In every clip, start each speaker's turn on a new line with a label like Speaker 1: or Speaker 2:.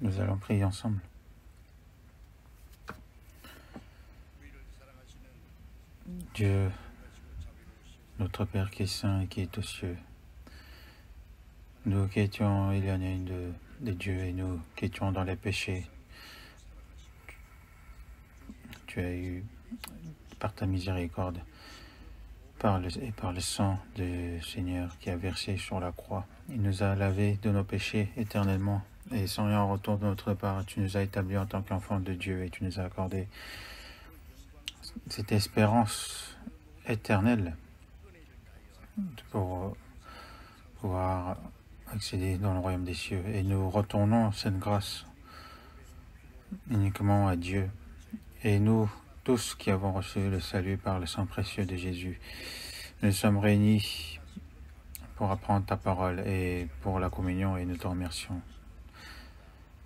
Speaker 1: Nous allons prier ensemble. Dieu, notre Père qui est saint et qui est aux cieux, nous qui étions éloignés de Dieu et nous qui étions dans les péchés, tu as eu, par ta miséricorde, par le sang du Seigneur qui a versé sur la croix, il nous a lavés de nos péchés éternellement, et sans rien en retour de notre part, tu nous as établis en tant qu'enfants de Dieu et tu nous as accordé cette espérance éternelle pour pouvoir accéder dans le royaume des cieux. Et nous retournons cette grâce uniquement à Dieu. Et nous, tous qui avons reçu le salut par le sang précieux de Jésus, nous sommes réunis pour apprendre ta parole et pour la communion, et nous te remercions.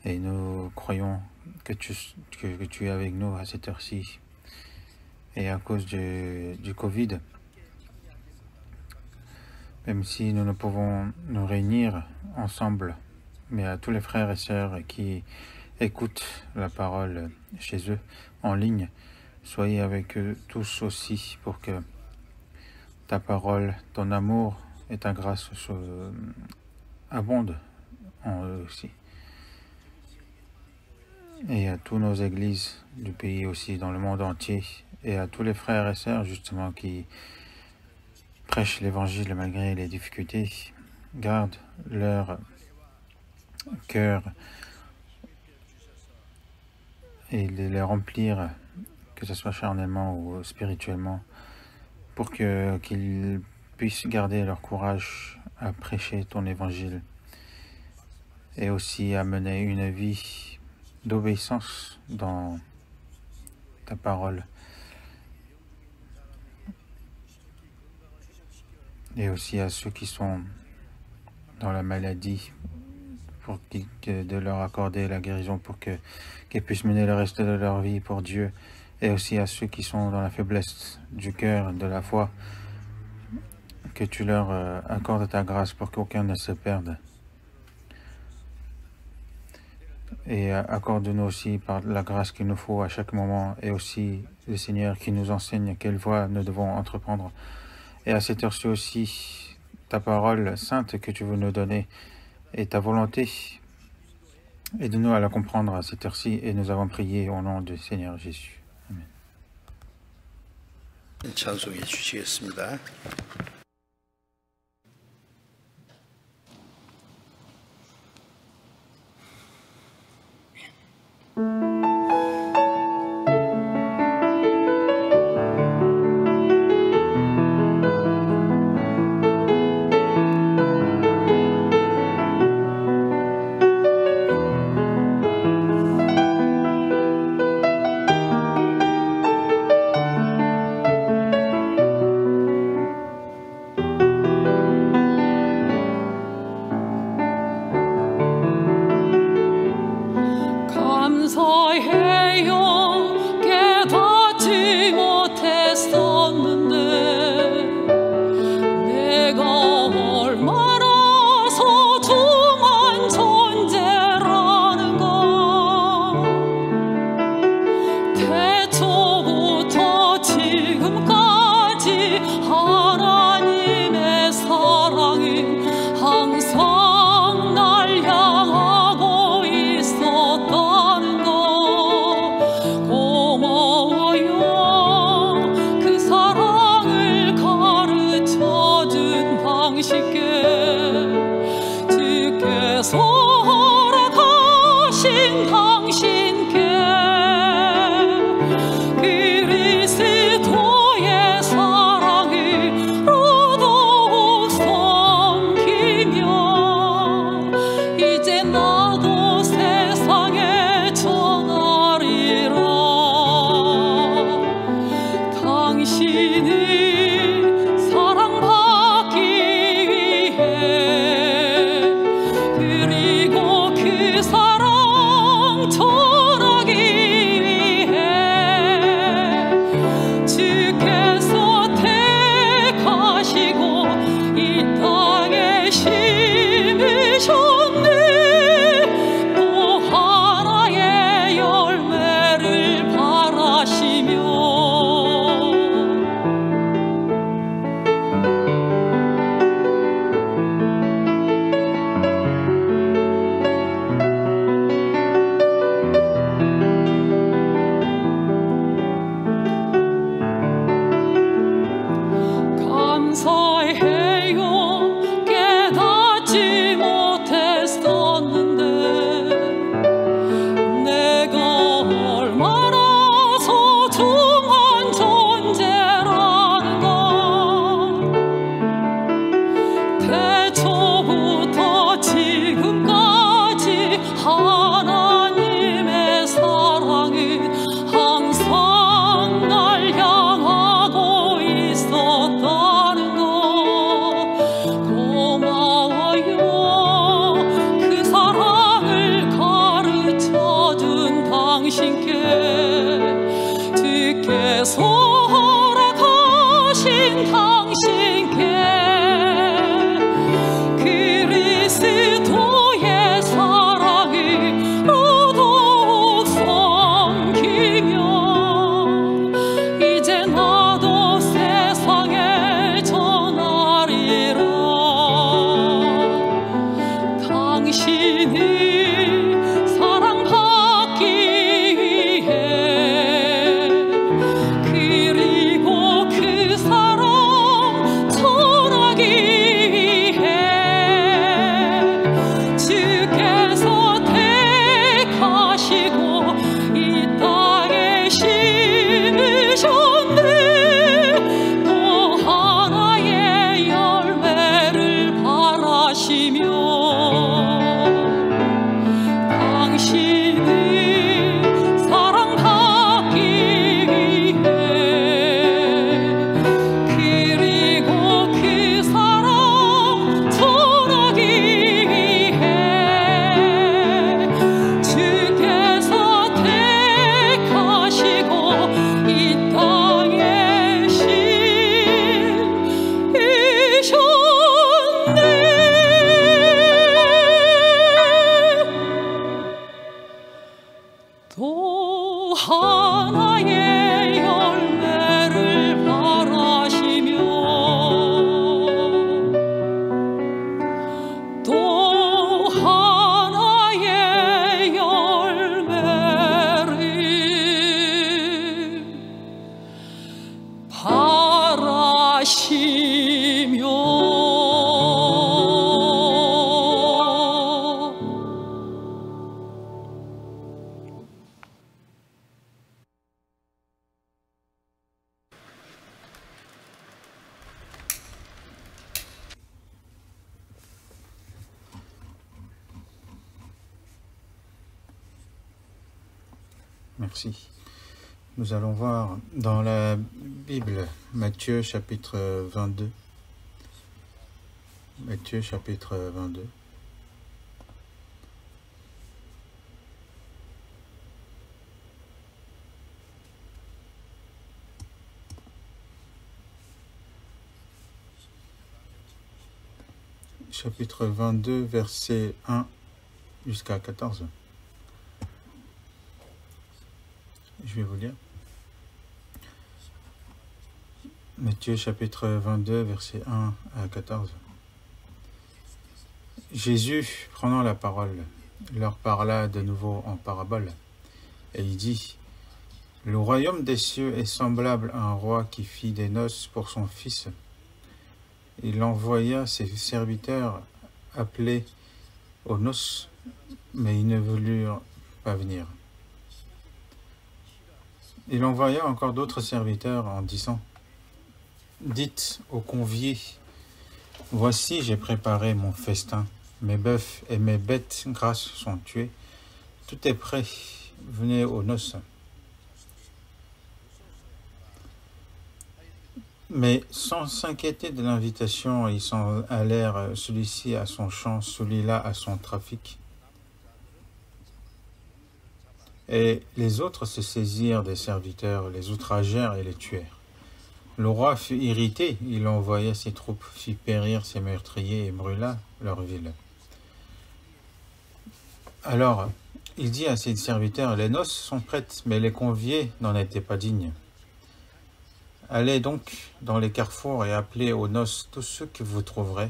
Speaker 1: Et nous croyons que tu es avec nous à cette heure-ci. Et à cause du Covid, même si nous ne pouvons nous réunir ensemble, mais à tous les frères et sœurs qui écoutent la parole chez eux, en ligne, soyez avec eux tous aussi pour que ta parole, ton amour et ta grâce abondent en eux aussi. Et à toutes nos églises du pays aussi, dans le monde entier, et à tous les frères et sœurs justement qui prêchent l'évangile malgré les difficultés, garde leur cœur et les remplir, que ce soit charnellement ou spirituellement, pour qu'ils puissent garder leur courage à prêcher ton évangile et aussi à mener une vie d'obéissance dans ta parole. Et aussi à ceux qui sont dans la maladie, pour de leur accorder la guérison pour qu'ils puissent mener le reste de leur vie pour Dieu. Et aussi à ceux qui sont dans la faiblesse du cœur, de la foi, que tu leur accordes ta grâce pour qu'aucun ne se perde. Et accorde-nous aussi par la grâce qu'il nous faut à chaque moment, et aussi le Seigneur qui nous enseigne quelle voie nous devons entreprendre. Et à cette heure-ci aussi, ta parole sainte que tu veux nous donner et ta volonté, aide-nous à la comprendre à cette heure-ci, et nous avons prié au nom du Seigneur Jésus. Amen.
Speaker 2: 찬송해 주시겠습니다.
Speaker 3: 심으셨네 또 주께서 허락하신 당신께 그리스도의 사랑이 더더욱 섬기며 이제 나도 세상에 전하리라. 당신이 사랑받기 위해 그리고 그 사랑 전하기 위해 주께서 택하시고 이 땅에 심으셨네. 또 하나의 열매를 바라시며 당신이 사랑받기 위해 그리고 그 사랑 전하기 위해 주께서 택하시고 이 땅에 심으셨네. 또 하나의 열매를 바라시며 또 하나의 열매를
Speaker 1: Merci. Nous allons voir dans la Bible, Matthieu chapitre 22. Matthieu chapitre 22. Chapitre 22, versets 1 jusqu'à 14. Je vais vous lire. Matthieu chapitre 22, versets 1 à 14. Jésus, prenant la parole, leur parla de nouveau en parabole, et il dit, « Le royaume des cieux est semblable à un roi qui fit des noces pour son fils. Il envoya ses serviteurs appeler aux noces, mais ils ne voulurent pas venir. Il envoya encore d'autres serviteurs en disant, « Dites aux conviés, voici j'ai préparé mon festin, mes bœufs et mes bêtes grasses sont tués, tout est prêt, venez aux noces. » Mais sans s'inquiéter de l'invitation, ils s'en allèrent, celui-ci à son champ, celui-là à son trafic. Et les autres se saisirent des serviteurs, les outragèrent et les tuèrent. Le roi fut irrité, il envoya ses troupes, fit périr ses meurtriers et brûla leur ville. Alors, il dit à ses serviteurs, les noces sont prêtes, mais les conviés n'en étaient pas dignes. Allez donc dans les carrefours et appelez aux noces tous ceux que vous trouverez.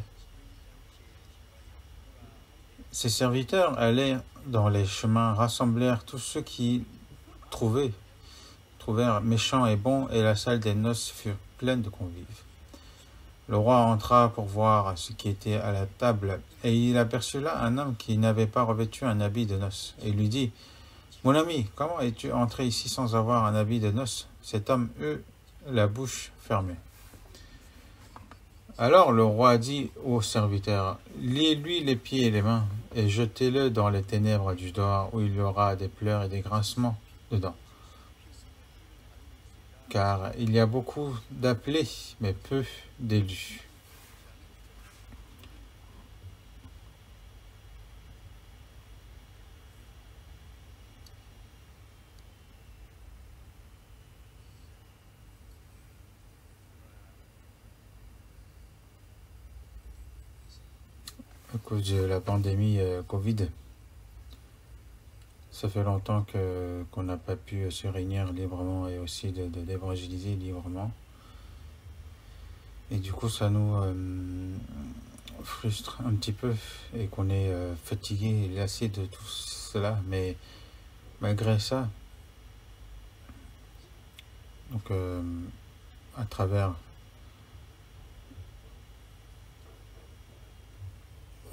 Speaker 1: Ses serviteurs allaient dans les chemins, rassemblèrent tous ceux qui trouvèrent méchants et bons, et la salle des noces fut pleine de convives. Le roi entra pour voir ce qui était à la table, et il aperçut là un homme qui n'avait pas revêtu un habit de noces, et lui dit, « Mon ami, comment es-tu entré ici sans avoir un habit de noces ?» Cet homme eut la bouche fermée. Alors le roi dit aux serviteurs, « Liez-lui les pieds et les mains, et jetez-le dans les ténèbres du dehors, où il y aura des pleurs et des grincements dedans. Car il y a beaucoup d'appelés, mais peu d'élus. » à cause de la pandémie Covid. Ça fait longtemps qu'on n'a pas pu se réunir librement et aussi d'évangéliser librement. Et du coup, ça nous frustre un petit peu et qu'on est fatigué et lassé de tout cela. Mais malgré ça, donc à travers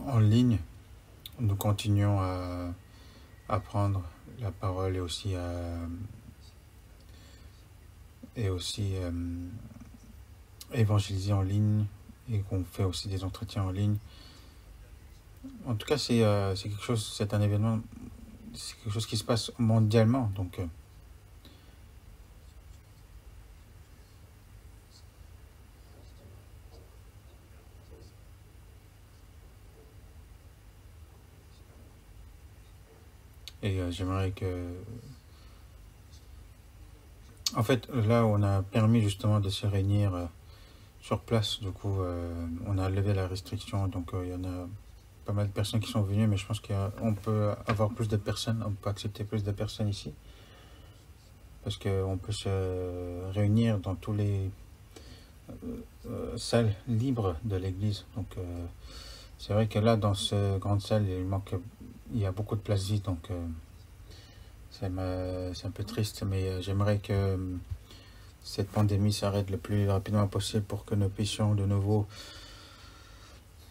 Speaker 1: en ligne, nous continuons à apprendre la parole et aussi évangéliser en ligne et qu'on fait aussi des entretiens en ligne. En tout cas, c'est quelque chose, c'est un événement, c'est quelque chose qui se passe mondialement. Donc, j'aimerais que... En fait, là, on a permis justement de se réunir sur place. Du coup, on a levé la restriction. Donc, il y en a pas mal de personnes qui sont venues, mais je pense qu'on peut avoir plus de personnes. On peut accepter plus de personnes ici. Parce qu'on peut se réunir dans tous les salles libres de l'église. Donc, c'est vrai que là, dans cette grande salle, il y a beaucoup de places vides. Donc, c'est un peu triste, mais j'aimerais que cette pandémie s'arrête le plus rapidement possible pour que nous puissions de nouveau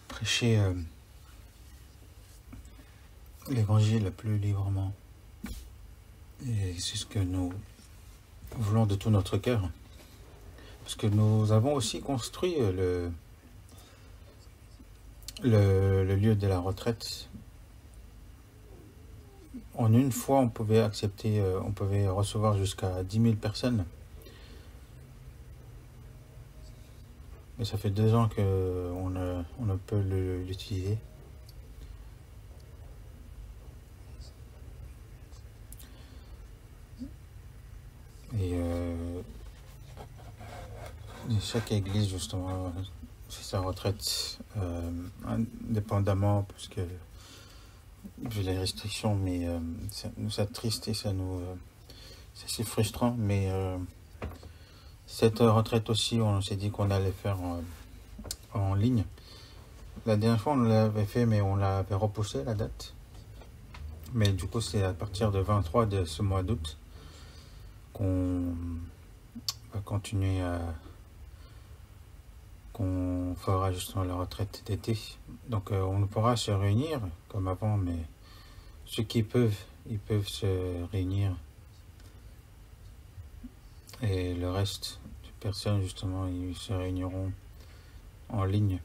Speaker 1: prêcher l'évangile le plus librement. Et c'est ce que nous voulons de tout notre cœur. Parce que nous avons aussi construit le lieu de la retraite. En une fois, on pouvait on pouvait recevoir jusqu'à 10 000 personnes. Mais ça fait 2 ans qu'on ne peut l'utiliser. Et chaque église, justement, fait sa retraite indépendamment, parce que vu les restrictions, mais ça nous attriste et c'est assez frustrant. Mais cette retraite aussi, on s'est dit qu'on allait faire en ligne. La dernière fois, on l'avait fait, mais on l'avait repoussé la date. Mais du coup, c'est à partir de 23 de ce mois d'août qu'on va continuer qu'on fera justement la retraite d'été. Donc on pourra se réunir comme avant, mais ceux qui peuvent, ils peuvent se réunir. Et le reste des personnes, justement, ils se réuniront en ligne.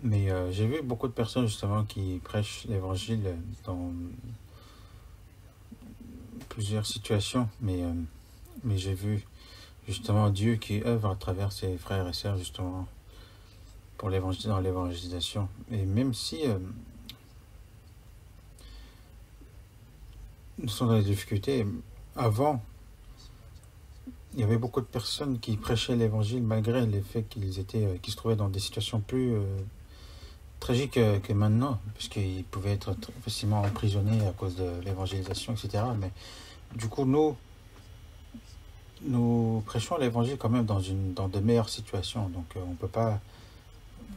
Speaker 1: Mais j'ai vu beaucoup de personnes, justement, qui prêchent l'évangile dans plusieurs situations, mais j'ai vu justement Dieu qui œuvre à travers ses frères et sœurs, justement, pour dans l'évangélisation. Et même si nous sommes dans les difficultés, avant, il y avait beaucoup de personnes qui prêchaient l'évangile malgré le fait qu'ils se trouvaient dans des situations plus tragiques que maintenant, puisqu'ils pouvaient être facilement emprisonnés à cause de l'évangélisation, etc. Mais du coup, nous prêchons l'évangile quand même dans de meilleures situations. Donc, on ne peut pas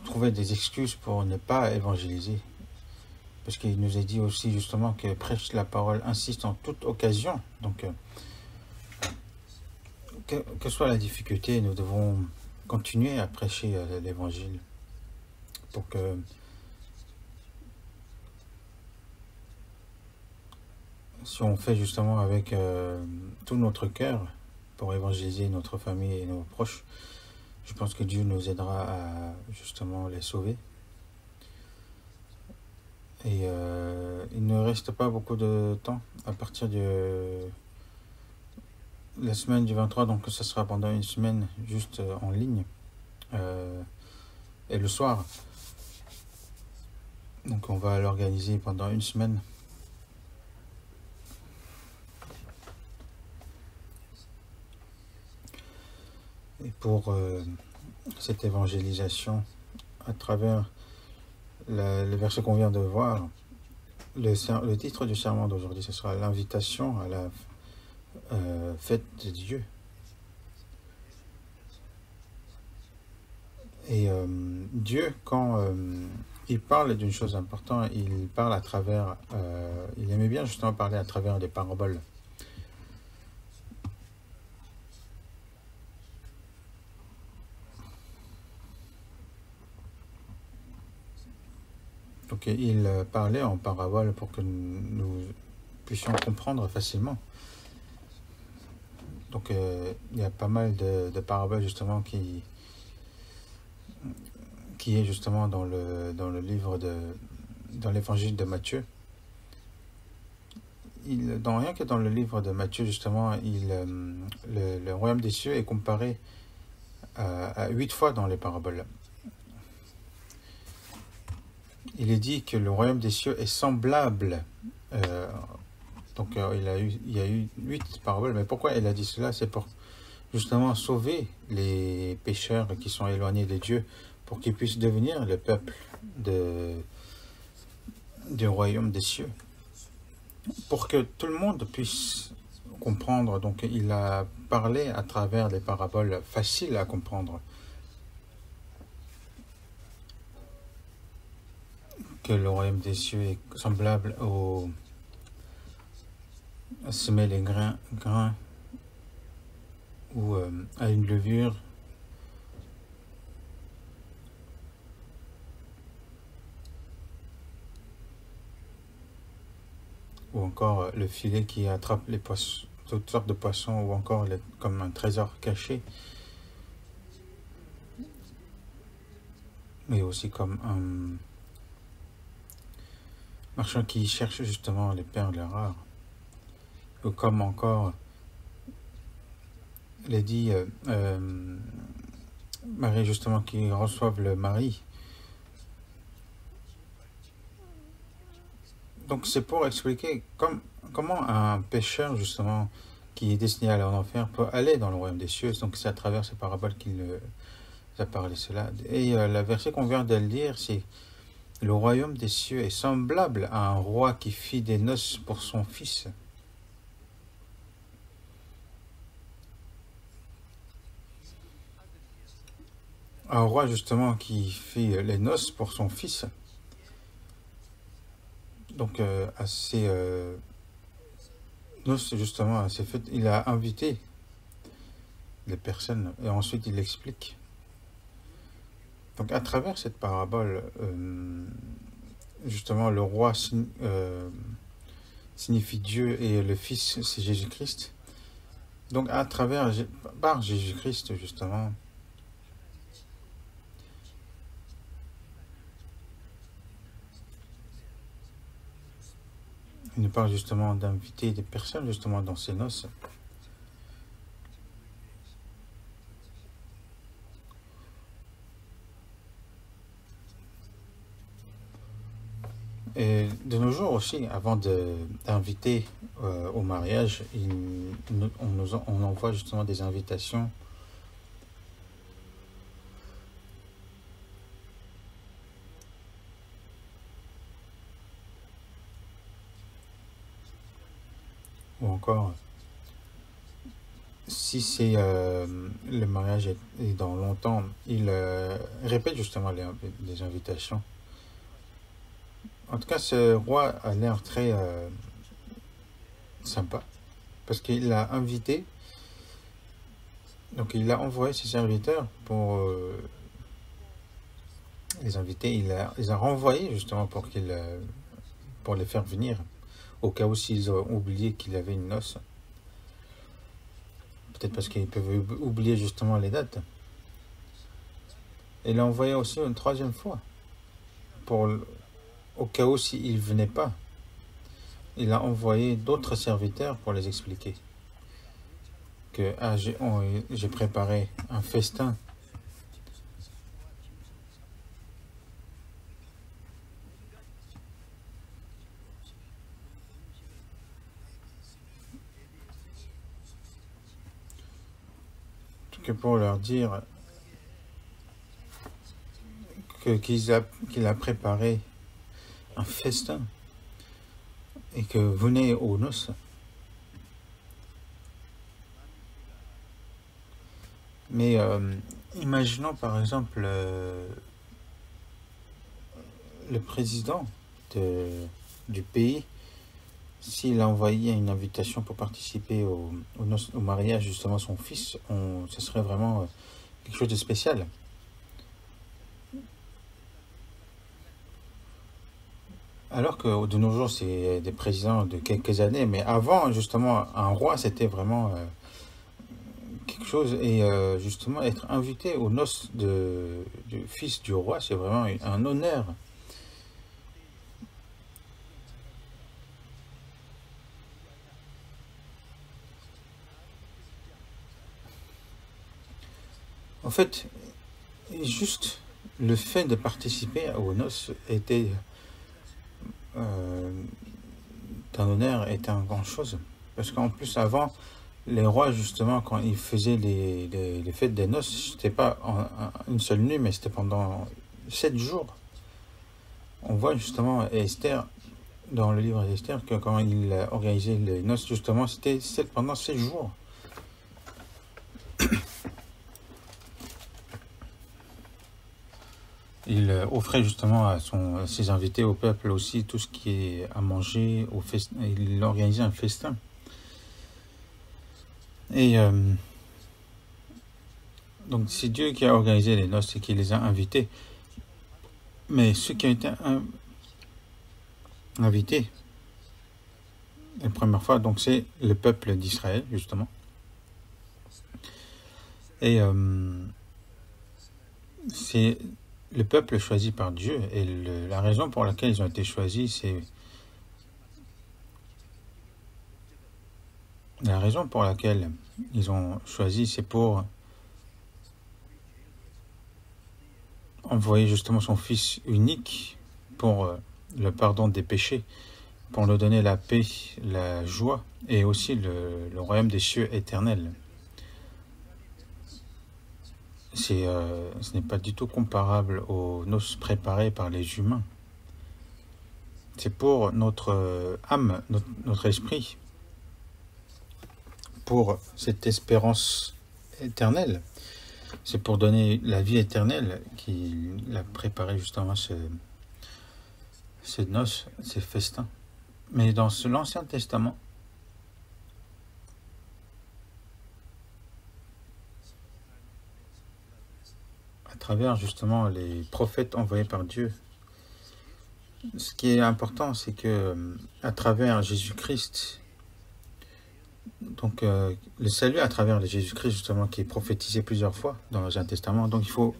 Speaker 1: trouver des excuses pour ne pas évangéliser. Parce qu'il nous est dit aussi justement que prêche la parole insiste en toute occasion. Donc, que soit la difficulté, nous devons continuer à prêcher l'évangile pour que si on fait justement avec tout notre cœur pour évangéliser notre famille et nos proches, je pense que Dieu nous aidera à justement les sauver. Et il ne reste pas beaucoup de temps à partir de la semaine du 23, donc ça sera pendant une semaine juste en ligne et le soir. Donc on va l'organiser pendant une semaine. Et pour cette évangélisation à travers le verset qu'on vient de voir. Le titre du sermon d'aujourd'hui, ce sera l'invitation à la fête de Dieu. Et Dieu, quand il parle d'une chose importante, il parle à travers, il aimait bien justement parler à travers des paraboles. Donc il parlait en paraboles pour que nous puissions comprendre facilement. Donc il y a pas mal de paraboles justement qui est justement dans le livre dans l'évangile de Matthieu. Rien que dans le livre de Matthieu, justement, le royaume des cieux est comparé à 8 fois dans les paraboles. Il est dit que le royaume des cieux est semblable. Donc il y a eu 8 paraboles, mais pourquoi il a dit cela? C'est pour justement sauver les pécheurs qui sont éloignés de Dieu, pour qu'ils puissent devenir le peuple du royaume des cieux. Pour que tout le monde puisse comprendre, donc il a parlé à travers des paraboles faciles à comprendre. Que le royaume des cieux est semblable à semer les grains ou à une levure ou encore le filet qui attrape les poissons, toutes sortes de poissons, ou encore comme un trésor caché, mais aussi comme un marchand qui cherche justement les perles rares, ou comme encore les dit Marie justement qui reçoivent le mari. Donc c'est pour expliquer comment un pécheur justement qui est destiné à aller en enfer peut aller dans le royaume des cieux. Donc c'est à travers ces paraboles qu'il a parlé cela. Et le verset qu'on vient de lire, c'est: le royaume des cieux est semblable à un roi qui fit des noces pour son fils. Un roi justement qui fit les noces pour son fils. Donc à ces noces justement, à ces fêtes, il a invité les personnes et ensuite il explique. Donc à travers cette parabole, justement le roi signifie Dieu et le Fils c'est Jésus-Christ. Donc par Jésus-Christ justement, il nous parle justement d'inviter des personnes justement dans ces noces. Et de nos jours aussi, avant d'inviter au mariage, on envoie justement des invitations. Ou encore, si c'est le mariage est dans longtemps, il répète justement les invitations. En tout cas, ce roi a l'air très sympa, parce qu'il a invité, donc il a envoyé ses serviteurs pour les inviter, les a renvoyés justement pour les faire venir, au cas où s'ils ont oublié qu'il y avait une noce. Peut-être parce qu'ils peuvent oublier justement les dates. Et il l'a envoyé aussi une troisième fois, au cas où s'ils ne venaient pas. Il a envoyé d'autres serviteurs pour les expliquer que j'ai préparé un festin. Que pour leur dire qu'il a préparé un festin et que venez aux noces. Mais imaginons par exemple le président du pays, s'il a envoyé une invitation pour participer au mariage justement de son fils, ce serait vraiment quelque chose de spécial. Alors que de nos jours, c'est des présidents de quelques années, mais avant, justement, un roi, c'était vraiment quelque chose. Et justement, être invité aux noces du fils du roi, c'est vraiment un honneur. En fait, juste le fait de participer aux noces était d'un honneur, était une grande chose. Parce qu'en plus, avant, les rois, justement, quand ils faisaient les fêtes des noces, c'était pas une seule nuit, mais c'était pendant 7 jours. On voit justement Esther, dans le livre d'Esther, que quand il organisait les noces, justement, c'était pendant 7 jours. Il offrait justement à ses invités, au peuple aussi, tout ce qui est à manger. Il organisait un festin. Et donc c'est Dieu qui a organisé les noces et qui les a invités. Mais ceux qui ont été invités la première fois, donc c'est le peuple d'Israël, justement. Et c'est le peuple choisi par Dieu. Et la raison pour laquelle ils ont été choisis, c'est... La raison pour laquelle ils ont choisi, c'est pour envoyer justement son Fils unique pour le pardon des péchés, pour nous donner la paix, la joie et aussi le royaume des cieux éternel. Ce n'est pas du tout comparable aux noces préparées par les humains. C'est pour notre âme, notre esprit, pour cette espérance éternelle. C'est pour donner la vie éternelle qu'il a préparé justement ces noces, ces festins. Mais dans l'Ancien Testament, à travers justement les prophètes envoyés par Dieu, ce qui est important, c'est que à travers Jésus-Christ, donc le salut à travers Jésus-Christ justement qui est prophétisé plusieurs fois dans l'Ancien Testament, donc il faut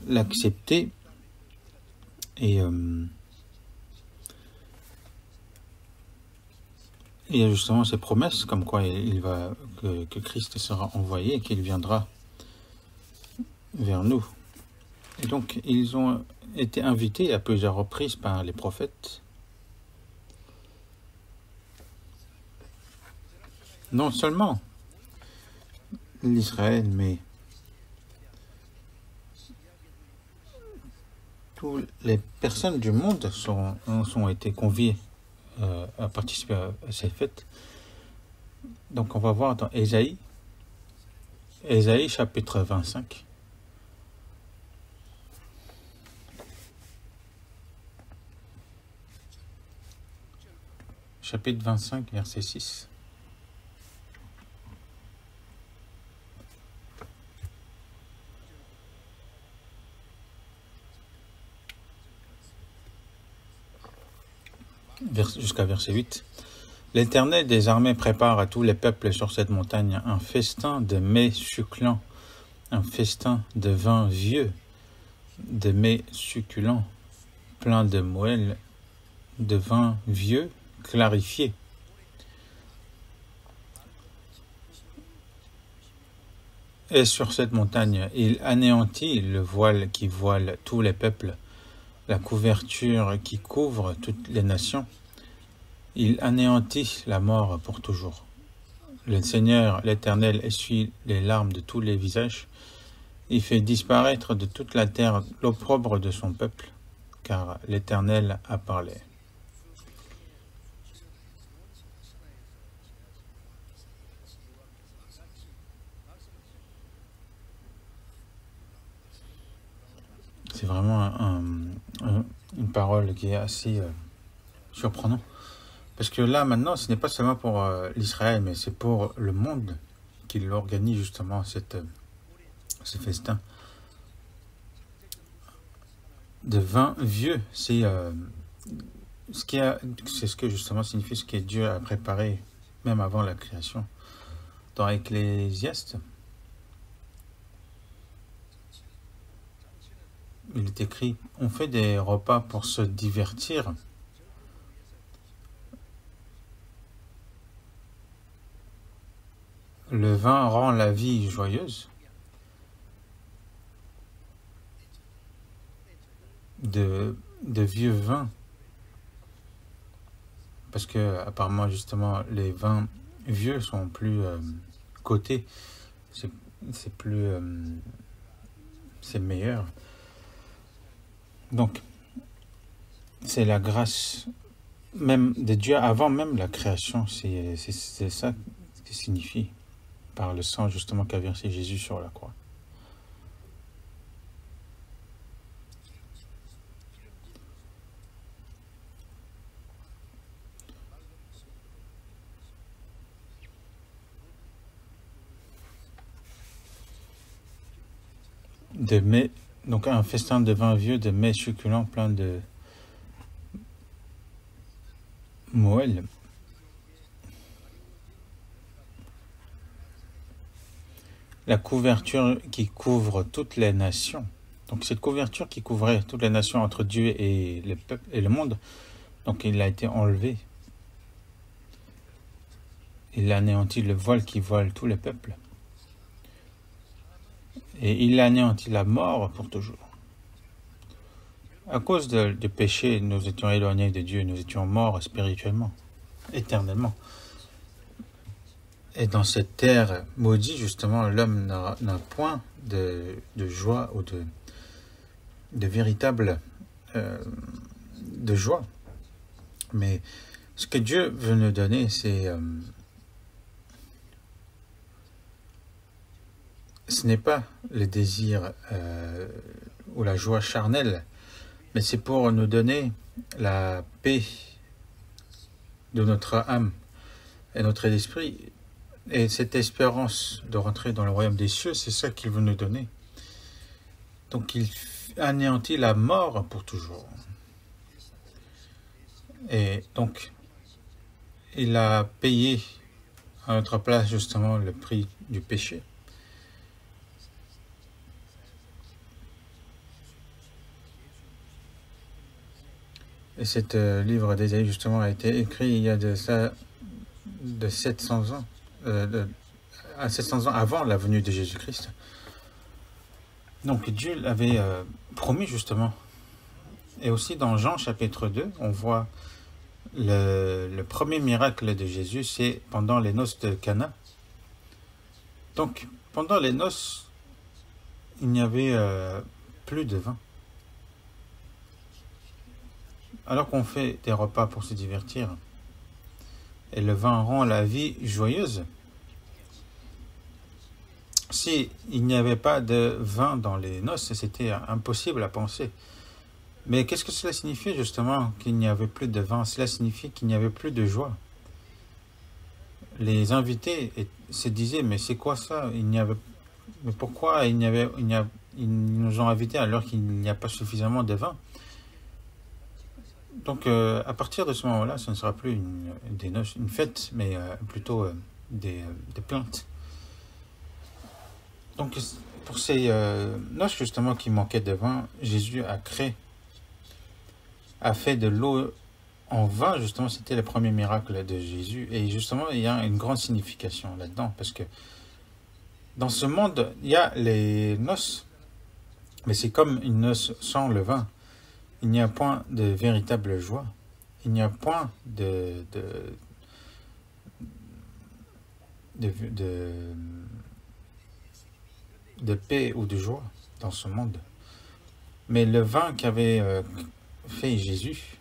Speaker 1: l'accepter et il y a justement ces promesses comme quoi que Christ sera envoyé et qu'il viendra vers nous. Et donc ils ont été invités à plusieurs reprises par les prophètes. Non seulement l'Israël, mais toutes les personnes du monde ont été conviées à participer à ces fêtes. Donc on va voir dans Ésaïe chapitre 25. Chapitre 25, verset 6. Jusqu'à verset 8. L'Éternel des armées prépare à tous les peuples sur cette montagne un festin de mets succulents, un festin de vin vieux, de mets succulents, plein de moelle, de vin vieux, clarifié. Et sur cette montagne, il anéantit le voile qui voile tous les peuples, la couverture qui couvre toutes les nations. Il anéantit la mort pour toujours. Le Seigneur, l'Éternel, essuie les larmes de tous les visages. Il fait disparaître de toute la terre l'opprobre de son peuple, car l'Éternel a parlé. C'est vraiment une parole qui est assez surprenante. Parce que là, maintenant, ce n'est pas seulement pour l'Israël, mais c'est pour le monde qu'il organise justement ce festin de vin vieux. C'est ce que justement signifie ce que Dieu a préparé même avant la création. Dans Ecclésiaste, il est écrit, on fait des repas pour se divertir. Le vin rend la vie joyeuse. De vieux vins. Parce que apparemment justement les vins vieux sont plus cotés. C'est plus c'est meilleur. Donc c'est la grâce même de Dieu avant même la création. C'est ça qui signifie par le sang justement qu'a versé Jésus sur la croix. De mets, donc un festin de vin vieux, de mets succulents plein de moelle. La couverture qui couvre toutes les nations. Donc cette couverture qui couvrait toutes les nations entre Dieu et le peuple et le monde, donc il a été enlevé. Il a anéanti le voile qui voile tous les peuples. Et il a anéanti la mort pour toujours. À cause du péché, nous étions éloignés de Dieu, nous étions morts spirituellement, éternellement. Et dans cette terre maudite, justement, l'homme n'a point de joie ou de véritable de joie. Mais ce que Dieu veut nous donner, c'est ce n'est pas le désir ou la joie charnelle, mais c'est pour nous donner la paix de notre âme et notre esprit. Et cette espérance de rentrer dans le royaume des cieux, c'est ça qu'il veut nous donner. Donc il anéantit la mort pour toujours. Et donc, il a payé à notre place justement le prix du péché. Et cet livre d'Ésaïe, justement, a été écrit il y a de 700 ans, à 700 ans avant la venue de Jésus-Christ. Donc Dieu l'avait promis, justement. Et aussi dans Jean chapitre 2, on voit le premier miracle de Jésus, c'est pendant les noces de Cana. Donc, pendant les noces, il n'y avait plus de vin. Alors qu'on fait des repas pour se divertir, et le vin rend la vie joyeuse. Si il n'y avait pas de vin dans les noces, c'était impossible à penser. Mais qu'est-ce que cela signifie justement qu'il n'y avait plus de vin? Cela signifie qu'il n'y avait plus de joie. Les invités se disaient, mais c'est quoi ça? Mais pourquoi ils nous ont invités alors qu'il n'y a pas suffisamment de vin? Donc, à partir de ce moment-là, ce ne sera plus une fête, mais plutôt des plaintes. Donc, pour ces noces, justement, qui manquaient de vin, Jésus a fait de l'eau en vin, justement, c'était le premier miracle de Jésus. Et justement, il y a une grande signification là-dedans, parce que dans ce monde, il y a les noces, mais c'est comme une noce sans le vin. Il n'y a point de véritable joie. Il n'y a point de de paix ou de joie dans ce monde. Mais le vin qu'avait fait Jésus,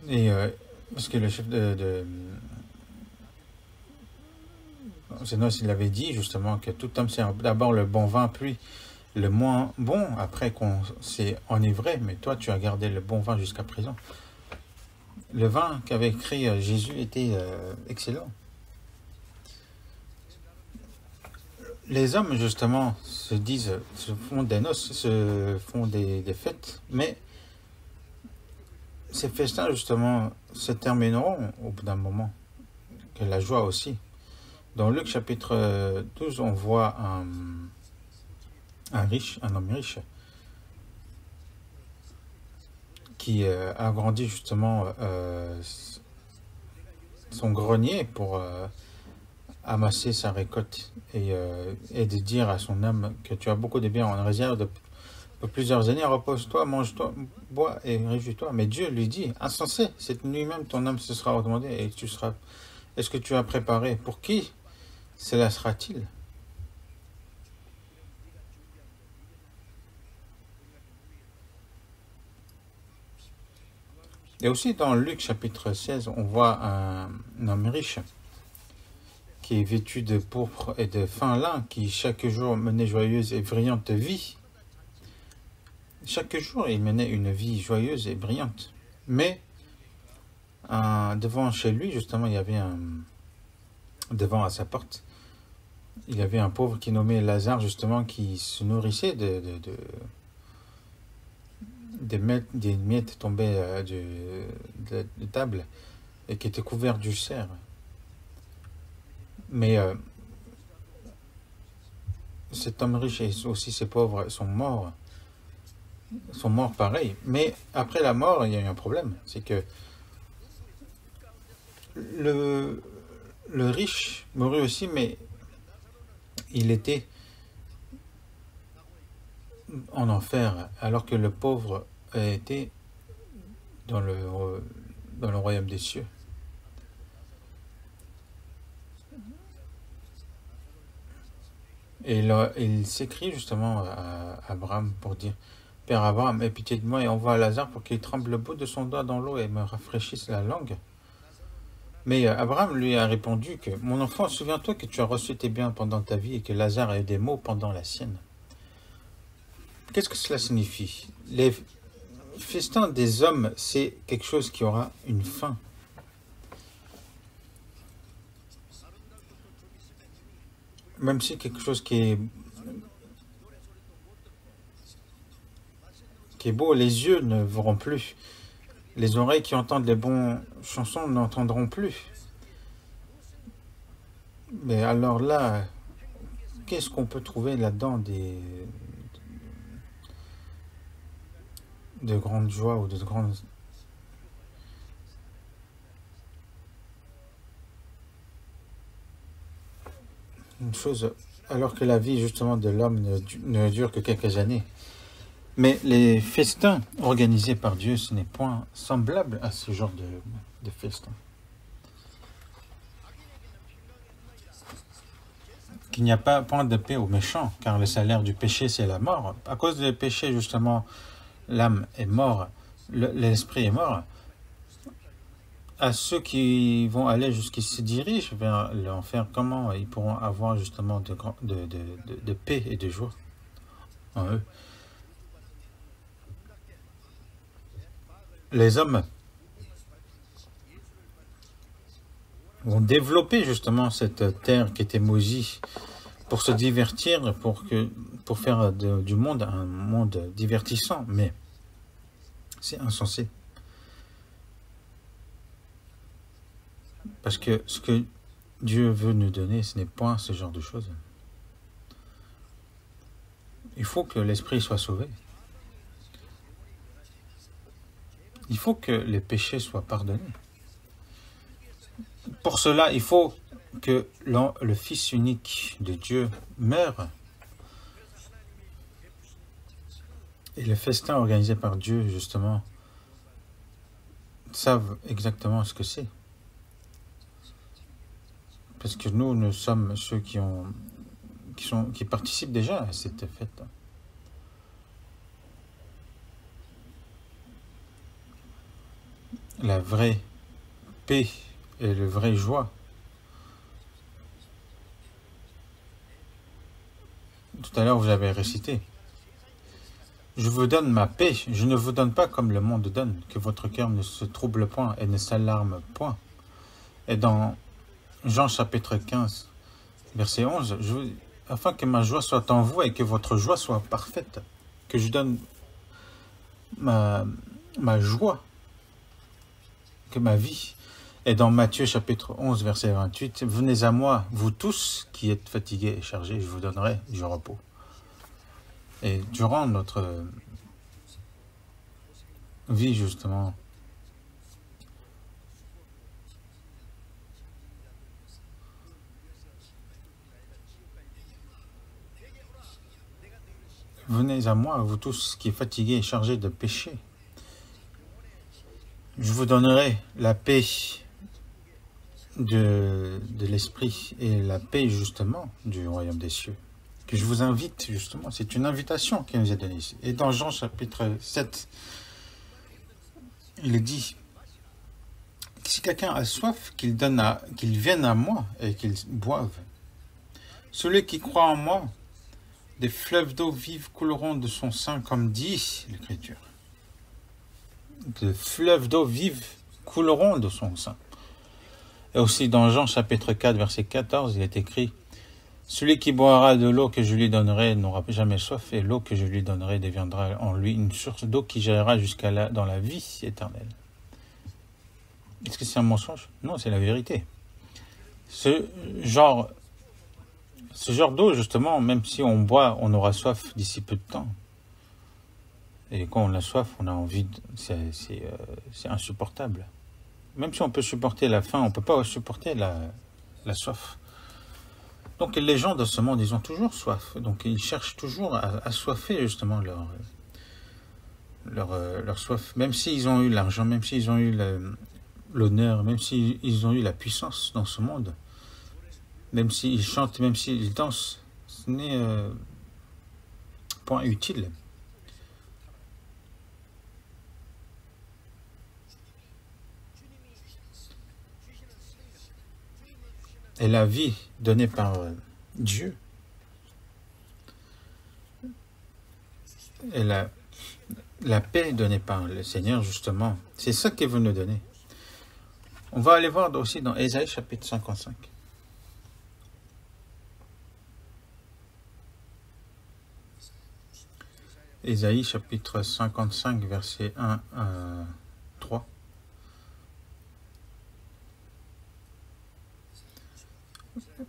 Speaker 1: et parce que le chef Zénos, il avait dit justement que tout homme sert d'abord le bon vin, puis le moins bon, après qu'on s'est enivré, mais toi tu as gardé le bon vin jusqu'à présent. Le vin qu'avait créé Jésus était excellent. Les hommes, justement, se font des noces, se font des fêtes, mais ces festins, justement, se termineront au bout d'un moment, que la joie aussi. Dans Luc chapitre 12, on voit un homme riche, qui a agrandi justement son grenier pour amasser sa récolte et de dire à son âme que tu as beaucoup de biens en réserve de plusieurs années, repose-toi, mange-toi, bois et réjouis-toi. Mais Dieu lui dit, insensé, cette nuit même ton âme se sera redemandée et tu seras. Est-ce que tu as préparé? Pour qui cela sera-t-il? Et aussi dans Luc chapitre 16, on voit un homme riche qui est vêtu de pourpre et de fin lin, qui chaque jour menait joyeuse et brillante vie. Chaque jour, il menait une vie joyeuse et brillante. Mais devant chez lui, justement, il y avait devant à sa porte, il y avait un pauvre qui nommait Lazare, justement, qui se nourrissait des miettes tombées de table et qui était couvert d'ulcères. Mais cet homme riche et aussi ses pauvres sont morts pareil. Mais après la mort, il y a eu un problème. C'est que le riche mourut aussi, mais il était en enfer, alors que le pauvre était dans le royaume des cieux. Et il s'écrit justement à Abraham pour dire, Père Abraham, aie pitié de moi et envoie Lazare pour qu'il trempe le bout de son doigt dans l'eau et me rafraîchisse la langue. Mais Abraham lui a répondu que, mon enfant, souviens-toi que tu as reçu tes biens pendant ta vie et que Lazare a eu des maux pendant la sienne. Qu'est-ce que cela signifie? Les festins des hommes, c'est quelque chose qui aura une fin. Même si quelque chose qui est beau, les yeux ne verront plus. Les oreilles qui entendent les bonnes chansons n'entendront plus. Mais alors là, qu'est-ce qu'on peut trouver là-dedans de grandes joies ou de grandes... Une chose, alors que la vie justement de l'homme ne dure que quelques années. Mais les festins organisés par Dieu, ce n'est point semblable à ce genre de festins. Qu'il n'y a pas point de paix aux méchants, car le salaire du péché, c'est la mort. À cause du péché, justement, l'âme est morte, l'esprit est mort. À ceux qui vont aller jusqu'ici se dirigent vers l'enfer, comment ils pourront avoir justement de paix et de joie en eux? Les hommes vont développer justement cette terre qui était maudite pour se divertir, pour faire du monde un monde divertissant, mais c'est insensé. Parce que ce que Dieu veut nous donner, ce n'est point ce genre de choses. Il faut que l'esprit soit sauvé. Il faut que les péchés soient pardonnés. Pour cela, il faut que le Fils unique de Dieu meure. Et les festins organisés par Dieu, justement, savent exactement ce que c'est. parce que nous sommes ceux qui participent déjà à cette fête. La vraie paix et la vraie joie. Tout à l'heure, vous avez récité. Je vous donne ma paix, je ne vous donne pas comme le monde donne, que votre cœur ne se trouble point et ne s'alarme point. Et dans Jean chapitre 15, verset 11, afin que ma joie soit en vous et que votre joie soit parfaite, que je donne ma joie, que ma vie. Et dans Matthieu chapitre 11, verset 28, venez à moi, vous tous qui êtes fatigués et chargés, je vous donnerai du repos. Et durant notre vie, justement, venez à moi, vous tous qui êtes fatigués et chargés de péché. Je vous donnerai la paix de l'esprit et la paix, justement, du royaume des cieux. Que je vous invite, justement, c'est une invitation qui nous est donnée ici. Et dans Jean chapitre 7, il dit, si quelqu'un a soif, qu'il vienne à moi et qu'il boive. Celui qui croit en moi, des fleuves d'eau vive couleront de son sein, comme dit l'Écriture. Des fleuves d'eau vive couleront de son sein. Et aussi dans Jean chapitre 4, verset 14, il est écrit, celui qui boira de l'eau que je lui donnerai n'aura jamais soif, et l'eau que je lui donnerai deviendra en lui une source d'eau qui jaillira dans la vie éternelle. Est-ce que c'est un mensonge? Non, c'est la vérité. Ce genre d'eau, justement, même si on boit, on aura soif d'ici peu de temps. Et quand on a soif, on a envie, c'est insupportable. Même si on peut supporter la faim, on ne peut pas supporter la soif. Donc les gens de ce monde, ils ont toujours soif. Donc ils cherchent toujours à assoiffer justement leur soif. Même s'ils ont eu l'argent, même s'ils ont eu l'honneur, même s'ils ont eu la puissance dans ce monde, même s'ils chantent, même s'ils dansent, ce n'est point utile. Et la vie donnée par Dieu et la paix donnée par le Seigneur, justement, c'est ça qu'il veut nous donner. On va aller voir aussi dans Ésaïe chapitre 55. Ésaïe chapitre 55, verset 1 à 3.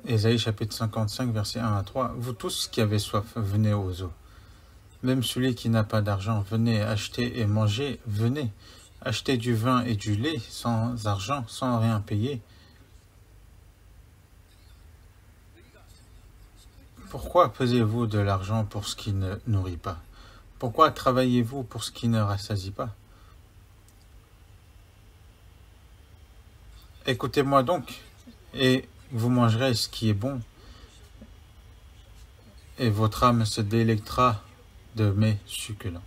Speaker 1: Ésaïe chapitre 55, verset 1 à 3. Vous tous qui avez soif, venez aux eaux. Même celui qui n'a pas d'argent, venez acheter et manger, venez acheter du vin et du lait sans argent, sans rien payer. Pourquoi pesez-vous de l'argent pour ce qui ne nourrit pas? Pourquoi travaillez-vous pour ce qui ne rassasie pas? Écoutez-moi donc, et vous mangerez ce qui est bon, et votre âme se délectera de mets succulents.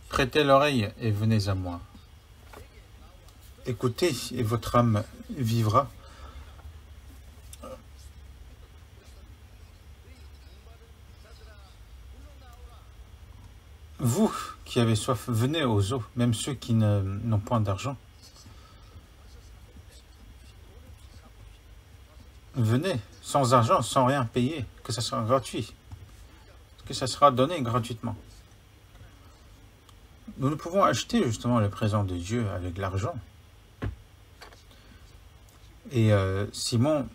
Speaker 1: Prêtez l'oreille et venez à moi. Écoutez, et votre âme vivra. Vous qui avez soif, venez aux eaux, même ceux qui n'ont point d'argent. Venez, sans argent, sans rien payer, que ça sera gratuit, que ça sera donné gratuitement. Nous ne pouvons acheter justement le présent de Dieu avec l'argent. Et Simon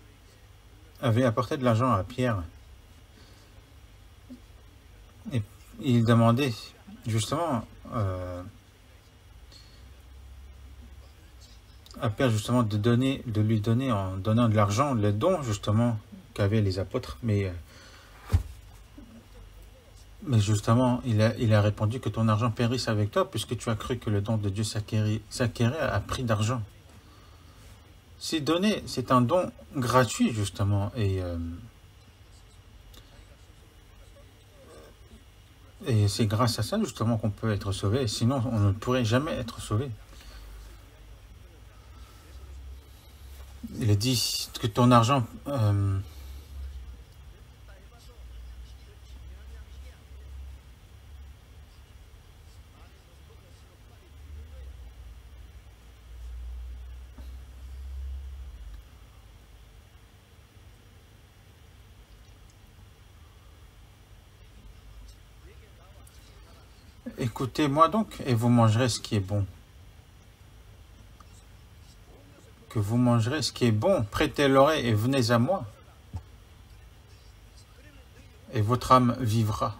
Speaker 1: avait apporté de l'argent à Pierre. Et il demandait justement à Pierre justement de lui donner en donnant de l'argent, le don justement qu'avaient les apôtres, mais justement il a répondu que ton argent périsse avec toi puisque tu as cru que le don de Dieu s'acquérait à prix d'argent. C'est donné, c'est un don gratuit, justement. Et c'est grâce à ça, justement, qu'on peut être sauvé. Sinon, on ne pourrait jamais être sauvé. Il a dit que ton argent... Écoutez-moi donc, et vous mangerez ce qui est bon. Que vous mangerez ce qui est bon, prêtez l'oreille et venez à moi. Et votre âme vivra.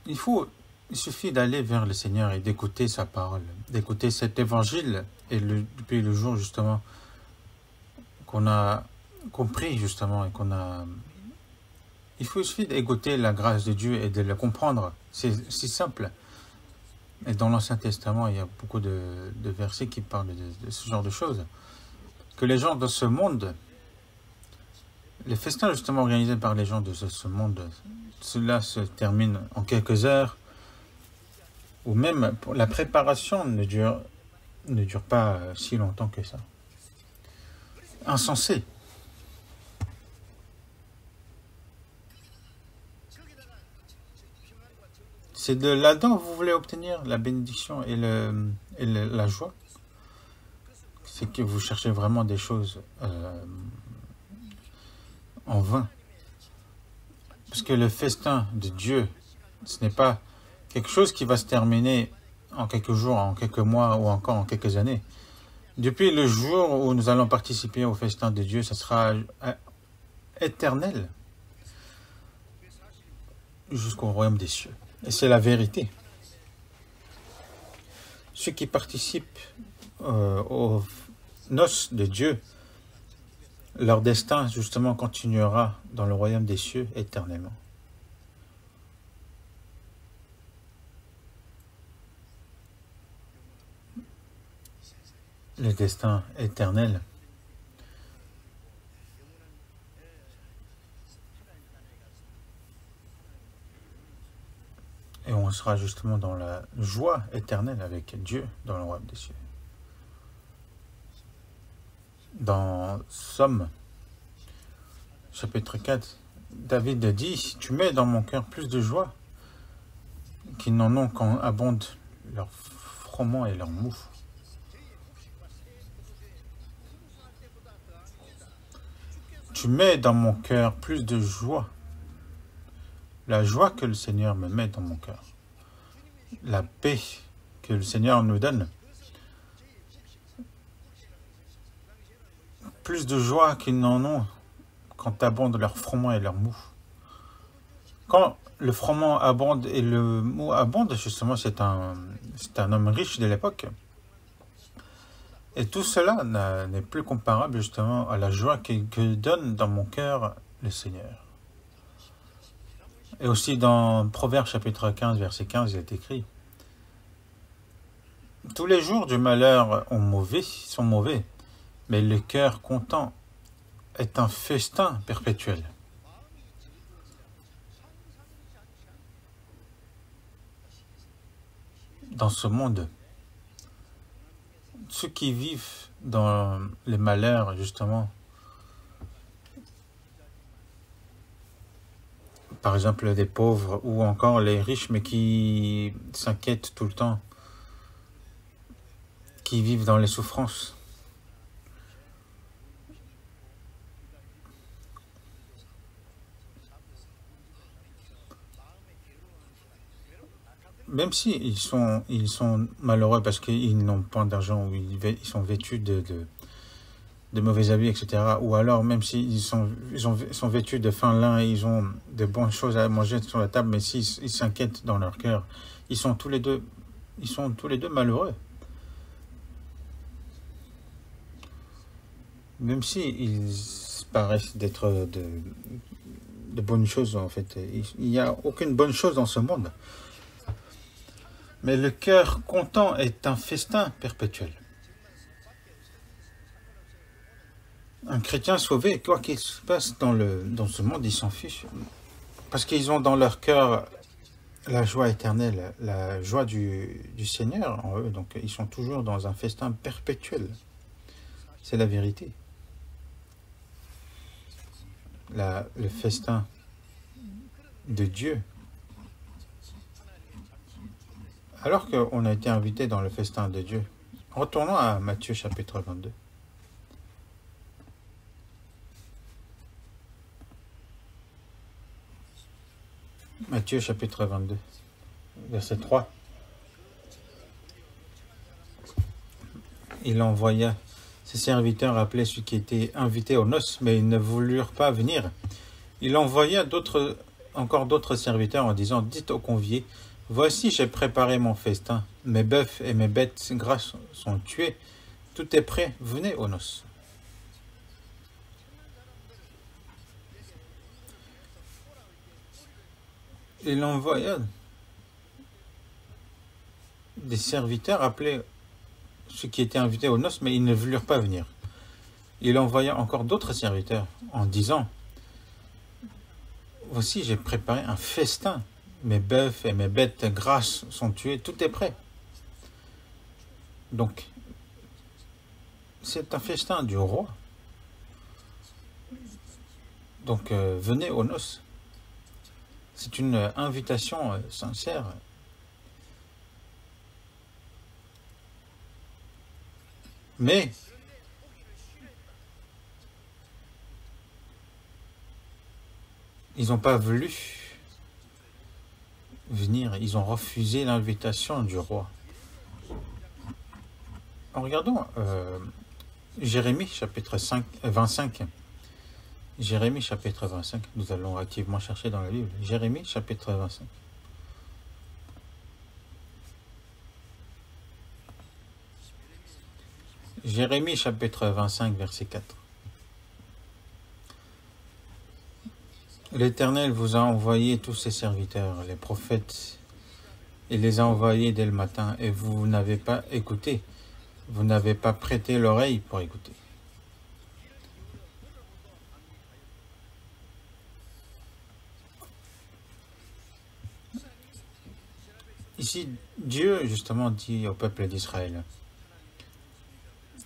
Speaker 1: Il suffit d'aller vers le Seigneur et d'écouter sa parole, d'écouter cet évangile, et depuis le jour justement qu'on a compris justement et qu'on a... Il suffit d'écouter la grâce de Dieu et de la comprendre. C'est si simple. Et dans l'Ancien Testament, il y a beaucoup de versets qui parlent de ce genre de choses. Que les gens de ce monde, les festins justement organisés par les gens de ce monde, cela se termine en quelques heures, ou même la préparation ne dure pas si longtemps que ça. Insensé. C'est de là-dedans que vous voulez obtenir la bénédiction et la joie. C'est que vous cherchez vraiment des choses en vain. Parce que le festin de Dieu, ce n'est pas quelque chose qui va se terminer en quelques jours, en quelques mois ou encore en quelques années. Depuis le jour où nous allons participer au festin de Dieu, ça sera éternel jusqu'au royaume des cieux. Et c'est la vérité. Ceux qui participent aux noces de Dieu, leur destin justement continuera dans le royaume des cieux éternellement. Le destin éternel. Et on sera justement dans la joie éternelle avec Dieu dans le royaume des cieux. Dans Somme, chapitre 4, David dit, tu mets dans mon cœur plus de joie qu'ils n'en ont quand abondent leurs froment et leurs mou. Tu mets dans mon cœur plus de joie. La joie que le Seigneur me met dans mon cœur. La paix que le Seigneur nous donne. Plus de joie qu'ils n'en ont quand abondent leur froment et leur mou. Quand le froment abonde et le mou abonde, justement, c'est un homme riche de l'époque. Et tout cela n'est plus comparable justement à la joie que donne dans mon cœur le Seigneur. Et aussi dans Proverbes chapitre 15, verset 15, il est écrit « Tous les jours du malheur sont mauvais, mais le cœur content est un festin perpétuel. » Dans ce monde, ceux qui vivent dans les malheurs, justement, par exemple des pauvres ou encore les riches, mais qui s'inquiètent tout le temps, qui vivent dans les souffrances. Même si ils sont malheureux parce qu'ils n'ont pas d'argent ou ils sont vêtus de mauvais habits, etc. Ou alors même s'ils sont vêtus de fin lin et ils ont de bonnes choses à manger sur la table, mais s'ils s'inquiètent dans leur cœur, ils sont tous les deux malheureux. Même s'ils paraissent d'être de bonnes choses, en fait. Il n'y a aucune bonne chose dans ce monde. Mais le cœur content est un festin perpétuel. Un chrétien sauvé, quoi qu'il se passe dans ce monde, il s'en fiche. Parce qu'ils ont dans leur cœur la joie éternelle, la joie du Seigneur en eux. Donc ils sont toujours dans un festin perpétuel. C'est la vérité. Le festin de Dieu. Alors qu'on a été invité dans le festin de Dieu, retournons à Matthieu chapitre 22. Matthieu chapitre 22, verset 3. Il envoya ses serviteurs appeler ceux qui étaient invités aux noces, mais ils ne voulurent pas venir. Il envoya encore d'autres serviteurs en disant, dites aux conviés, voici j'ai préparé mon festin, mes bœufs et mes bêtes grasses sont tués, tout est prêt, venez aux noces. Il envoya des serviteurs appeler ceux qui étaient invités aux noces, mais ils ne voulurent pas venir. Il envoya encore d'autres serviteurs en disant, voici j'ai préparé un festin, mes bœufs et mes bêtes grasses sont tués, tout est prêt. Donc, c'est un festin du roi. Donc, venez aux noces. C'est une invitation sincère. Mais ils n'ont pas voulu venir. Ils ont refusé l'invitation du roi. Regardons Jérémie chapitre 25. Jérémie chapitre 25, nous allons activement chercher dans la Bible. Jérémie chapitre 25. Jérémie chapitre 25, verset 4. L'Éternel vous a envoyé tous ses serviteurs, les prophètes. Il les a envoyés dès le matin et vous n'avez pas écouté. Vous n'avez pas prêté l'oreille pour écouter. Ici, Dieu, justement, dit au peuple d'Israël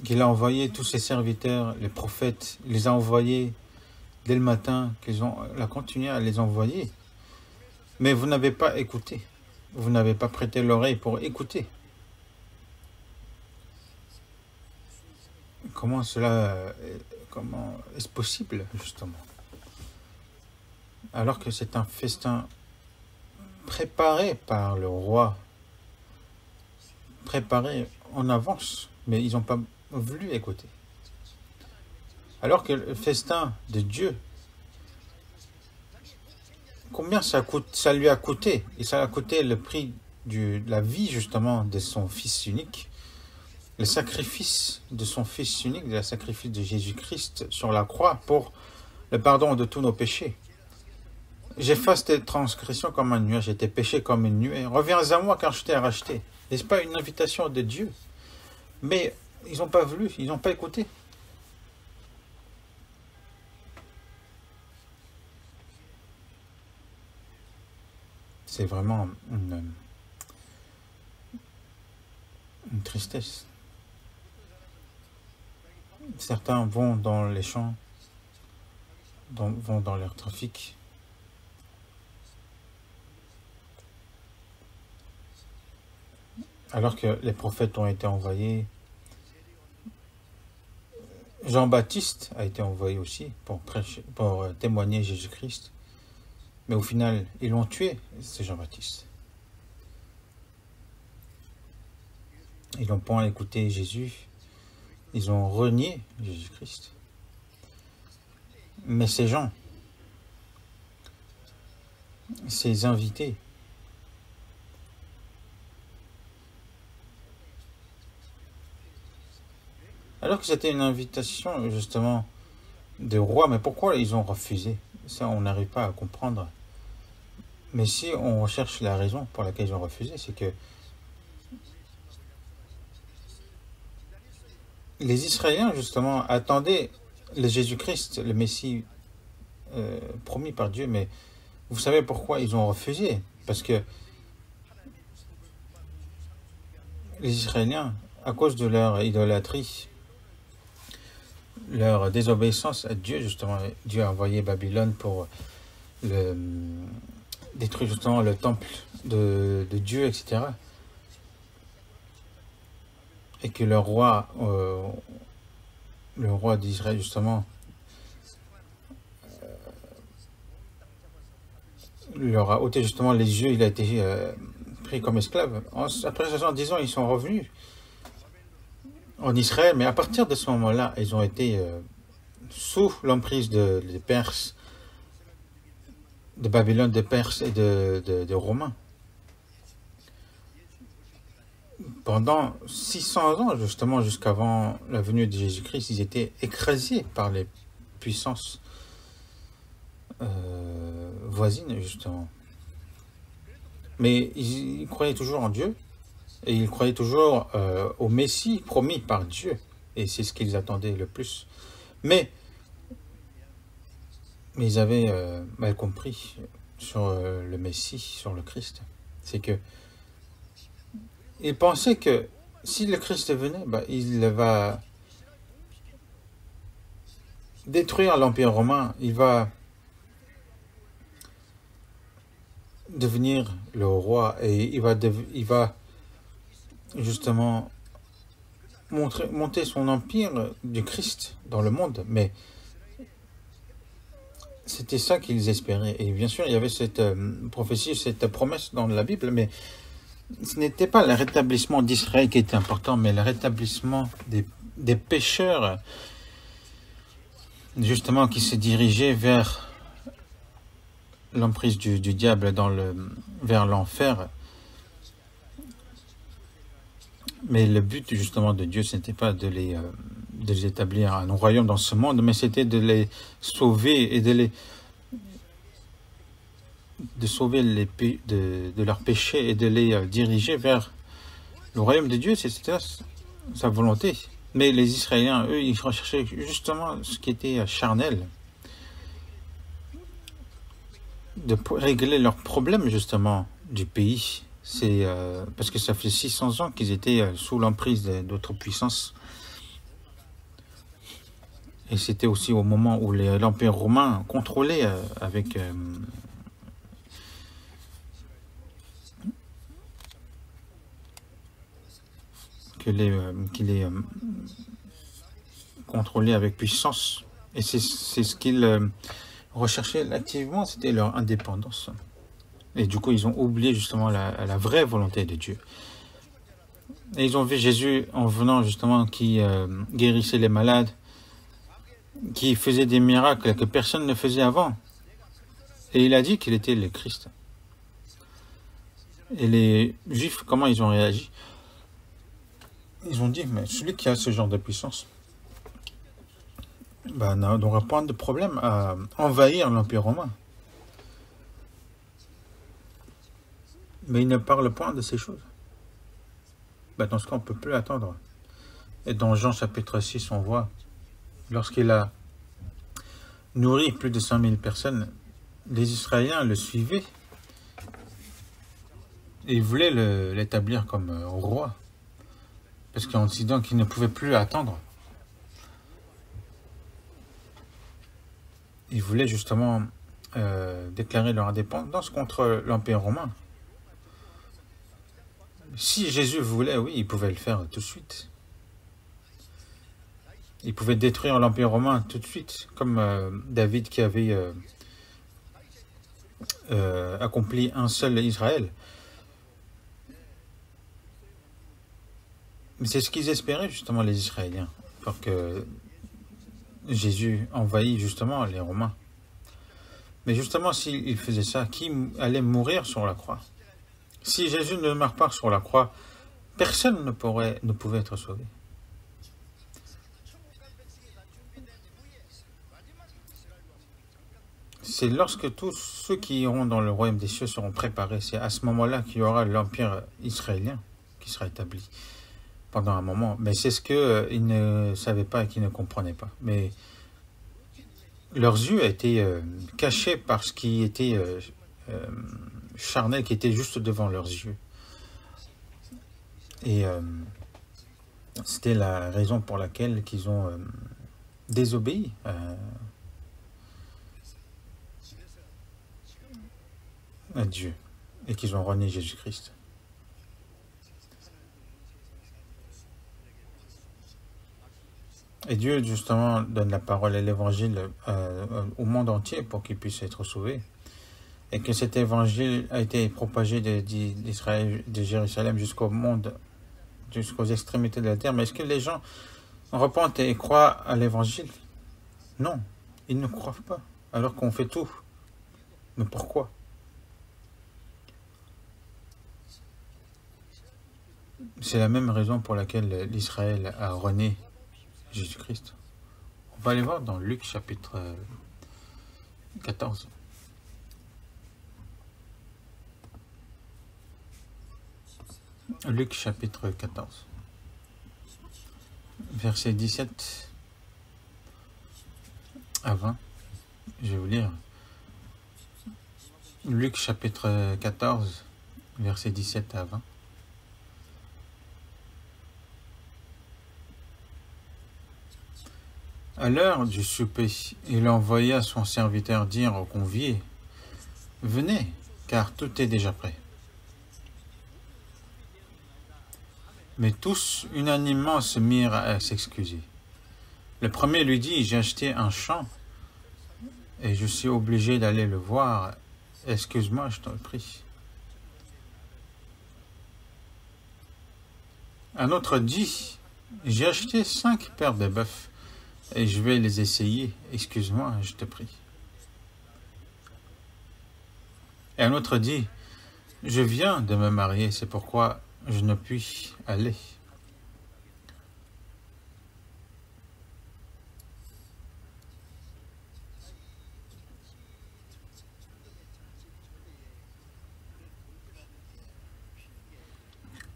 Speaker 1: qu'il a envoyé tous ses serviteurs, les prophètes, il les a envoyés dès le matin, qu'il a continué à les envoyer. Mais vous n'avez pas écouté. Vous n'avez pas prêté l'oreille pour écouter. Comment est-ce possible, justement? Alors que c'est un festin préparé par le roi, préparé en avance, mais ils n'ont pas voulu écouter. Alors que le festin de Dieu, combien ça lui a coûté? Et ça a coûté le prix de la vie, justement, de son Fils unique, le sacrifice de son Fils unique, le sacrifice de Jésus-Christ sur la croix pour le pardon de tous nos péchés. J'efface tes transgressions comme un nuage et tes péchés comme une nuée. Reviens à moi car je t'ai racheté. N'est-ce pas une invitation de Dieu? Mais ils n'ont pas voulu, ils n'ont pas écouté. C'est vraiment une tristesse. Certains vont dans les champs, vont dans leur trafic. Alors que les prophètes ont été envoyés, Jean-Baptiste a été envoyé aussi pour témoigner Jésus-Christ. Mais au final, ils l'ont tué, c'est Jean-Baptiste. Ils n'ont pas écouté Jésus. Ils ont renié Jésus-Christ. Mais ces gens, ces invités, alors que c'était une invitation, justement, de roi, mais pourquoi ils ont refusé? Ça, on n'arrive pas à comprendre. Mais si on recherche la raison pour laquelle ils ont refusé, c'est que les Israéliens, justement, attendaient le Jésus-Christ, le Messie promis par Dieu, mais vous savez pourquoi ils ont refusé? Parce que les Israéliens, à cause de leur idolâtrie, leur désobéissance à Dieu, justement, Dieu a envoyé Babylone pour détruire justement le temple de Dieu, etc. Et que le roi d'Israël, justement, leur a ôté justement les yeux, il a été pris comme esclave. Après 70 ans, ils sont revenus en Israël, mais à partir de ce moment-là, ils ont été sous l'emprise des Perses, de Babylone, des Perses et des Romains. Pendant 600 ans, justement, jusqu'avant la venue de Jésus-Christ, ils étaient écrasés par les puissances voisines, justement. Mais ils croyaient toujours en Dieu, et ils croyaient toujours au Messie promis par Dieu. Et c'est ce qu'ils attendaient le plus. Mais ils avaient mal compris sur le Messie, sur le Christ. C'est que ils pensaient que si le Christ venait, il va détruire l'Empire romain, il va devenir le roi et il va justement monter son empire du Christ dans le monde. Mais c'était ça qu'ils espéraient. Et bien sûr, il y avait cette prophétie, cette promesse dans la Bible, mais ce n'était pas le rétablissement d'Israël qui était important, mais le rétablissement des pécheurs, justement, qui se dirigeaient vers l'emprise du diable, vers l'enfer. Mais le but, justement, de Dieu, ce n'était pas de les établir un royaume dans ce monde, mais c'était de les sauver et de sauver de leurs péchés et de les diriger vers le royaume de Dieu. C'était sa volonté. Mais les Israéliens, eux, ils recherchaient justement ce qui était charnel, de régler leurs problèmes, justement, du pays. C'est parce que ça fait 600 ans qu'ils étaient sous l'emprise d'autres puissances. Et c'était aussi au moment où l'Empire romain contrôlait avec qu'il est contrôlé avec puissance. Et c'est ce qu'ils recherchaient activement, c'était leur indépendance. Et du coup, ils ont oublié justement la vraie volonté de Dieu. Et ils ont vu Jésus en venant justement qui guérissait les malades, qui faisait des miracles que personne ne faisait avant. Et il a dit qu'il était le Christ. Et les Juifs, comment ils ont réagi? Ils ont dit, mais celui qui a ce genre de puissance n'aura pas de problème à envahir l'Empire romain. Mais il ne parle point de ces choses. Dans ce cas, on ne peut plus attendre. Et dans Jean chapitre 6, on voit, lorsqu'il a nourri plus de 100 000 personnes, les Israéliens le suivaient. Et ils voulaient l'établir comme roi. Parce qu'en disant qu'ils ne pouvaient plus attendre. Ils voulaient justement déclarer leur indépendance contre l'Empire romain. Si Jésus voulait, oui, il pouvait le faire tout de suite. Il pouvait détruire l'Empire romain tout de suite, comme David qui avait accompli un seul Israël. Mais c'est ce qu'ils espéraient justement les Israéliens, pour que Jésus envahit justement les Romains. Mais justement, s'il faisait ça, qui allait mourir sur la croix? Si Jésus ne meurt pas sur la croix, personne ne pouvait être sauvé. C'est lorsque tous ceux qui iront dans le royaume des cieux seront préparés, c'est à ce moment-là qu'il y aura l'empire israélien qui sera établi. pendant un moment. Mais c'est ce qu'ils ne savaient pas et qu'ils ne comprenaient pas. Mais leurs yeux étaient cachés par ce qui était charnel, qui était juste devant leurs yeux. Et c'était la raison pour laquelle qu'ils ont désobéi à Dieu et qu'ils ont renié Jésus-Christ. Et Dieu, justement, donne la parole et l'évangile au monde entier pour qu'il puisse être sauvé. Et que cet évangile a été propagé d'Israël, de Jérusalem jusqu'au monde, jusqu'aux extrémités de la terre. Mais est-ce que les gens repentent et croient à l'évangile? Non, ils ne croient pas, alors qu'on fait tout. Mais pourquoi? C'est la même raison pour laquelle l'Israël a renié Jésus-Christ. On va aller voir dans Luc chapitre 14. Luc chapitre 14. Versets 17 à 20. Je vais vous lire. Luc chapitre 14, versets 17 à 20. À l'heure du souper, il envoya son serviteur dire aux conviés, « Venez, car tout est déjà prêt. » Mais tous unanimement se mirent à s'excuser. Le premier lui dit, « J'ai acheté un champ et je suis obligé d'aller le voir. Excuse-moi, je t'en prie. » Un autre dit, « J'ai acheté 5 paires de bœufs et je vais les essayer. Excuse-moi, je te prie. » Et un autre dit, « Je viens de me marier, c'est pourquoi je ne puis aller. »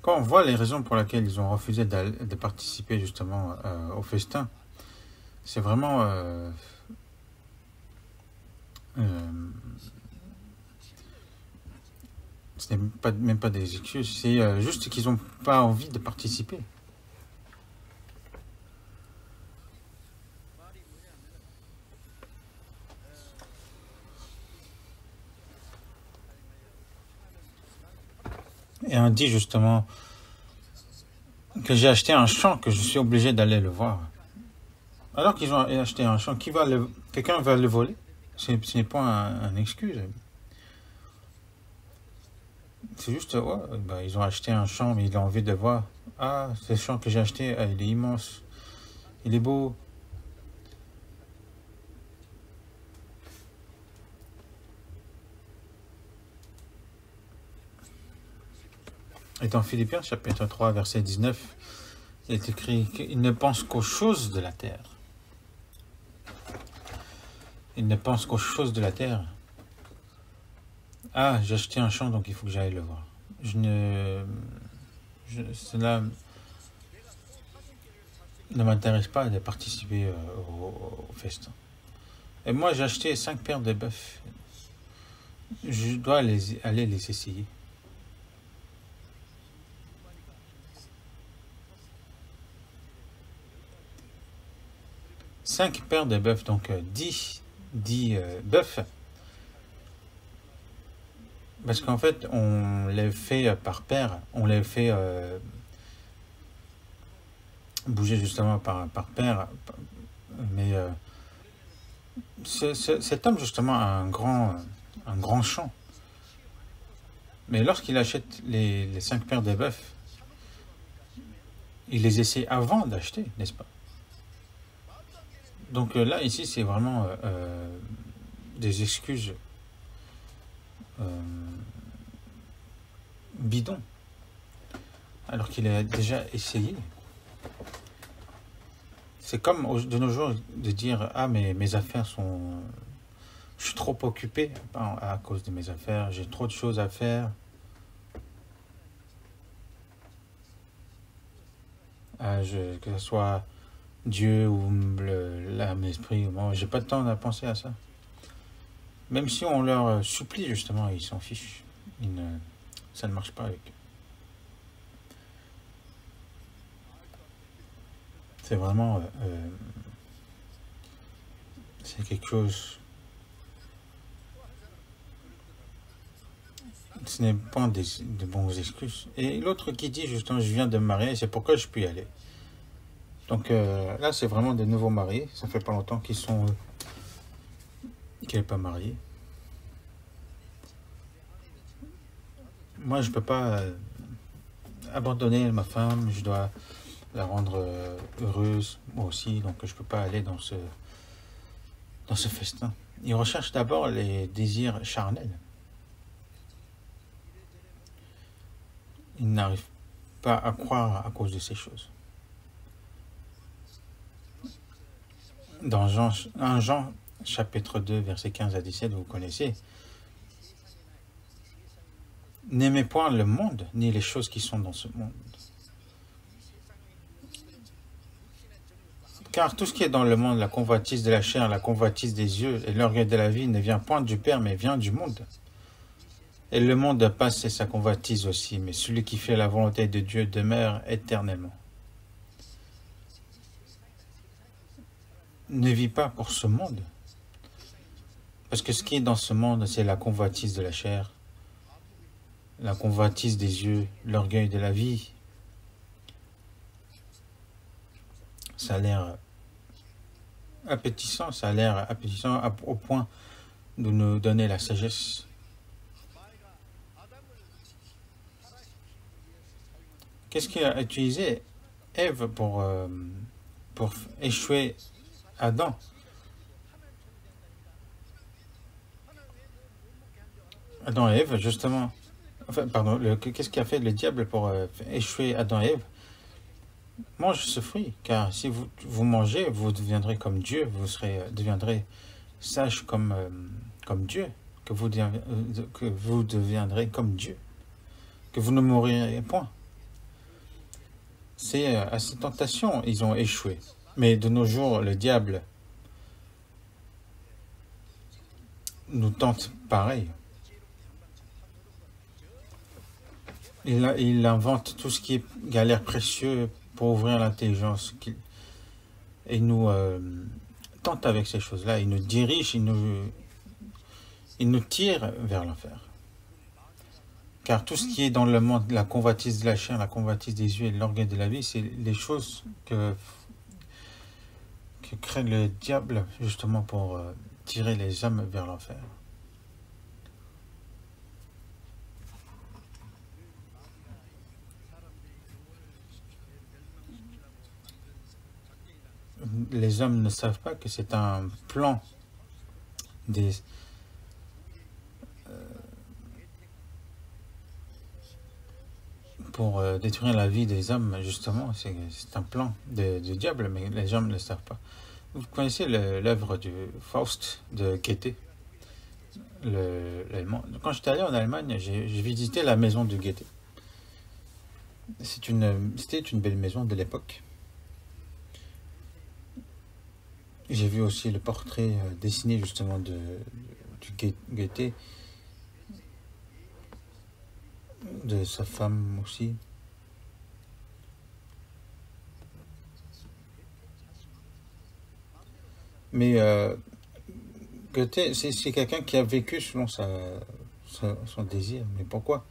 Speaker 1: Quand on voit les raisons pour lesquelles ils ont refusé de participer justement au festin, c'est vraiment ce n'est même pas des excuses, c'est juste qu'ils n'ont pas envie de participer. Et on dit justement que j'ai acheté un champ, que je suis obligé d'aller le voir. Alors qu'ils ont acheté un champ, quelqu'un va le voler? Ce n'est pas une excuse. C'est juste, ouais, bah, ils ont acheté un champ, mais ils ont envie de voir. Ah, ce champ que j'ai acheté, il est immense. Il est beau. Et dans Philippiens, chapitre 3, verset 19, il est écrit qu'il ne pense qu'aux choses de la terre. Il ne pense qu'aux choses de la terre. Ah, j'ai acheté un champ, donc il faut que j'aille le voir. Cela ne m'intéresse pas de participer au festin. Et moi, j'ai acheté 5 paires de bœufs. Je dois aller les essayer. « 5 paires de bœufs, donc 10 bœufs. Parce qu'en fait, on les fait par paire, on les fait bouger justement par paire. Mais cet homme justement a un grand champ. Mais lorsqu'il achète les 5 paires de bœufs, il les essaie avant d'acheter, n'est-ce pas? Donc là, ici, c'est vraiment des excuses bidons, alors qu'il a déjà essayé. C'est comme de nos jours de dire « Ah, mais mes affaires sont... Je suis trop occupé à cause de mes affaires, j'ai trop de choses à faire. » que ce soit Dieu ou l'âme, l'esprit. Bon, j'ai pas de temps à penser à ça. Même si on leur supplie, justement, ils s'en fichent. Ça ne marche pas avec eux. C'est vraiment... c'est quelque chose... Ce n'est pas de bons excuses. Et l'autre qui dit, justement, je viens de me marier, c'est pourquoi je peux y aller. Donc là, c'est vraiment des nouveaux mariés. Ça fait pas longtemps qu'ils sont... qu'elle n'est pas mariée. Moi, je peux pas abandonner ma femme. Je dois la rendre heureuse, moi aussi. Donc, je peux pas aller dans ce festin. Ils recherchent d'abord les désirs charnels. Ils n'arrivent pas à croire à cause de ces choses. Dans Jean chapitre 2, versets 15 à 17, vous connaissez. N'aimez point le monde, ni les choses qui sont dans ce monde. Car tout ce qui est dans le monde, la convoitise de la chair, la convoitise des yeux et l'orgueil de la vie ne vient point du Père, mais vient du monde. Et le monde passe et sa convoitise aussi, mais celui qui fait la volonté de Dieu demeure éternellement. Ne vis pas pour ce monde. Parce que ce qui est dans ce monde, c'est la convoitise de la chair, la convoitise des yeux, l'orgueil de la vie. Ça a l'air appétissant, au point de nous donner la sagesse. Qu'est-ce qu'il a utilisé Ève pour échouer Adam? Adam et Ève, justement. Enfin, pardon, qu'est-ce qu'a fait le diable pour échouer Adam et Ève? Mange ce fruit, car si vous mangez, vous deviendrez comme Dieu, vous deviendrez sage comme Dieu, que vous deviendrez comme Dieu, que vous ne mourrez point. C'est à ces tentations, ils ont échoué. Mais de nos jours, le diable nous tente pareil. Il invente tout ce qui est galère précieux pour ouvrir l'intelligence. Et il nous tente avec ces choses-là. Il nous dirige, il nous tire vers l'enfer. Car tout ce qui est dans le monde, la convoitise de la chair, la convoitise des yeux et l'orgueil de la vie, c'est les choses que crée le diable justement pour tirer les âmes vers l'enfer. Les hommes ne savent pas que c'est un plan pour détruire la vie des hommes, justement. C'est un plan du diable, mais les hommes ne le savent pas. Vous connaissez l'œuvre du Faust de Goethe, l'Allemand. Quand j'étais allé en Allemagne, j'ai visité la maison de Goethe. C'était une belle maison de l'époque. J'ai vu aussi le portrait dessiné justement du Goethe, de sa femme aussi. Mais Goethe, c'est quelqu'un qui a vécu selon son désir. Mais pourquoi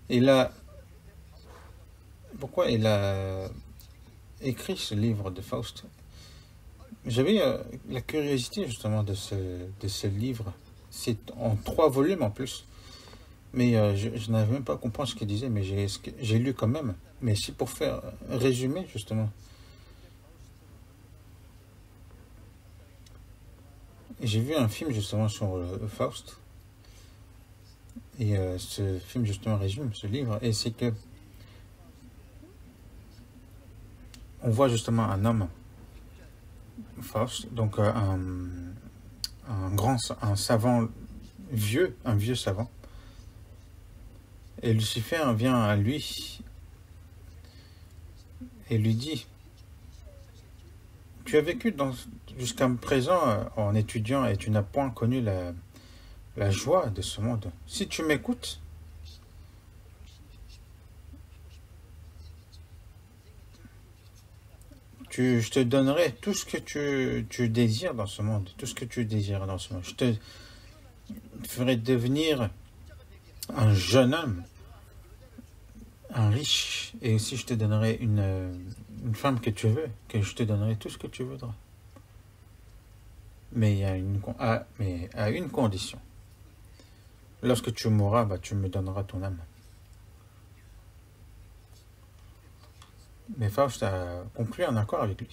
Speaker 1: il a écrit ce livre de Faust? J'avais la curiosité justement de ce livre. C'est en 3 volumes en plus. Mais je n'avais même pas à comprendre ce qu'il disait, mais j'ai lu quand même. Mais c'est pour faire un résumé justement. J'ai vu un film justement sur Faust. Et ce film justement résume ce livre. Et c'est que on voit justement un homme, Faust, donc un savant vieux, un vieux savant. Et Lucifer vient à lui et lui dit, tu as vécu jusqu'à présent en étudiant et tu n'as point connu la joie de ce monde. Si tu m'écoutes, je te donnerai tout ce que tu désires dans ce monde, tout ce que tu désires dans ce monde. Je te ferai devenir un jeune homme, un riche, et aussi je te donnerai une femme que tu veux, que je te donnerai tout ce que tu voudras. Mais à une condition. Lorsque tu mourras, tu me donneras ton âme. Mais Faust a conclu un accord avec lui.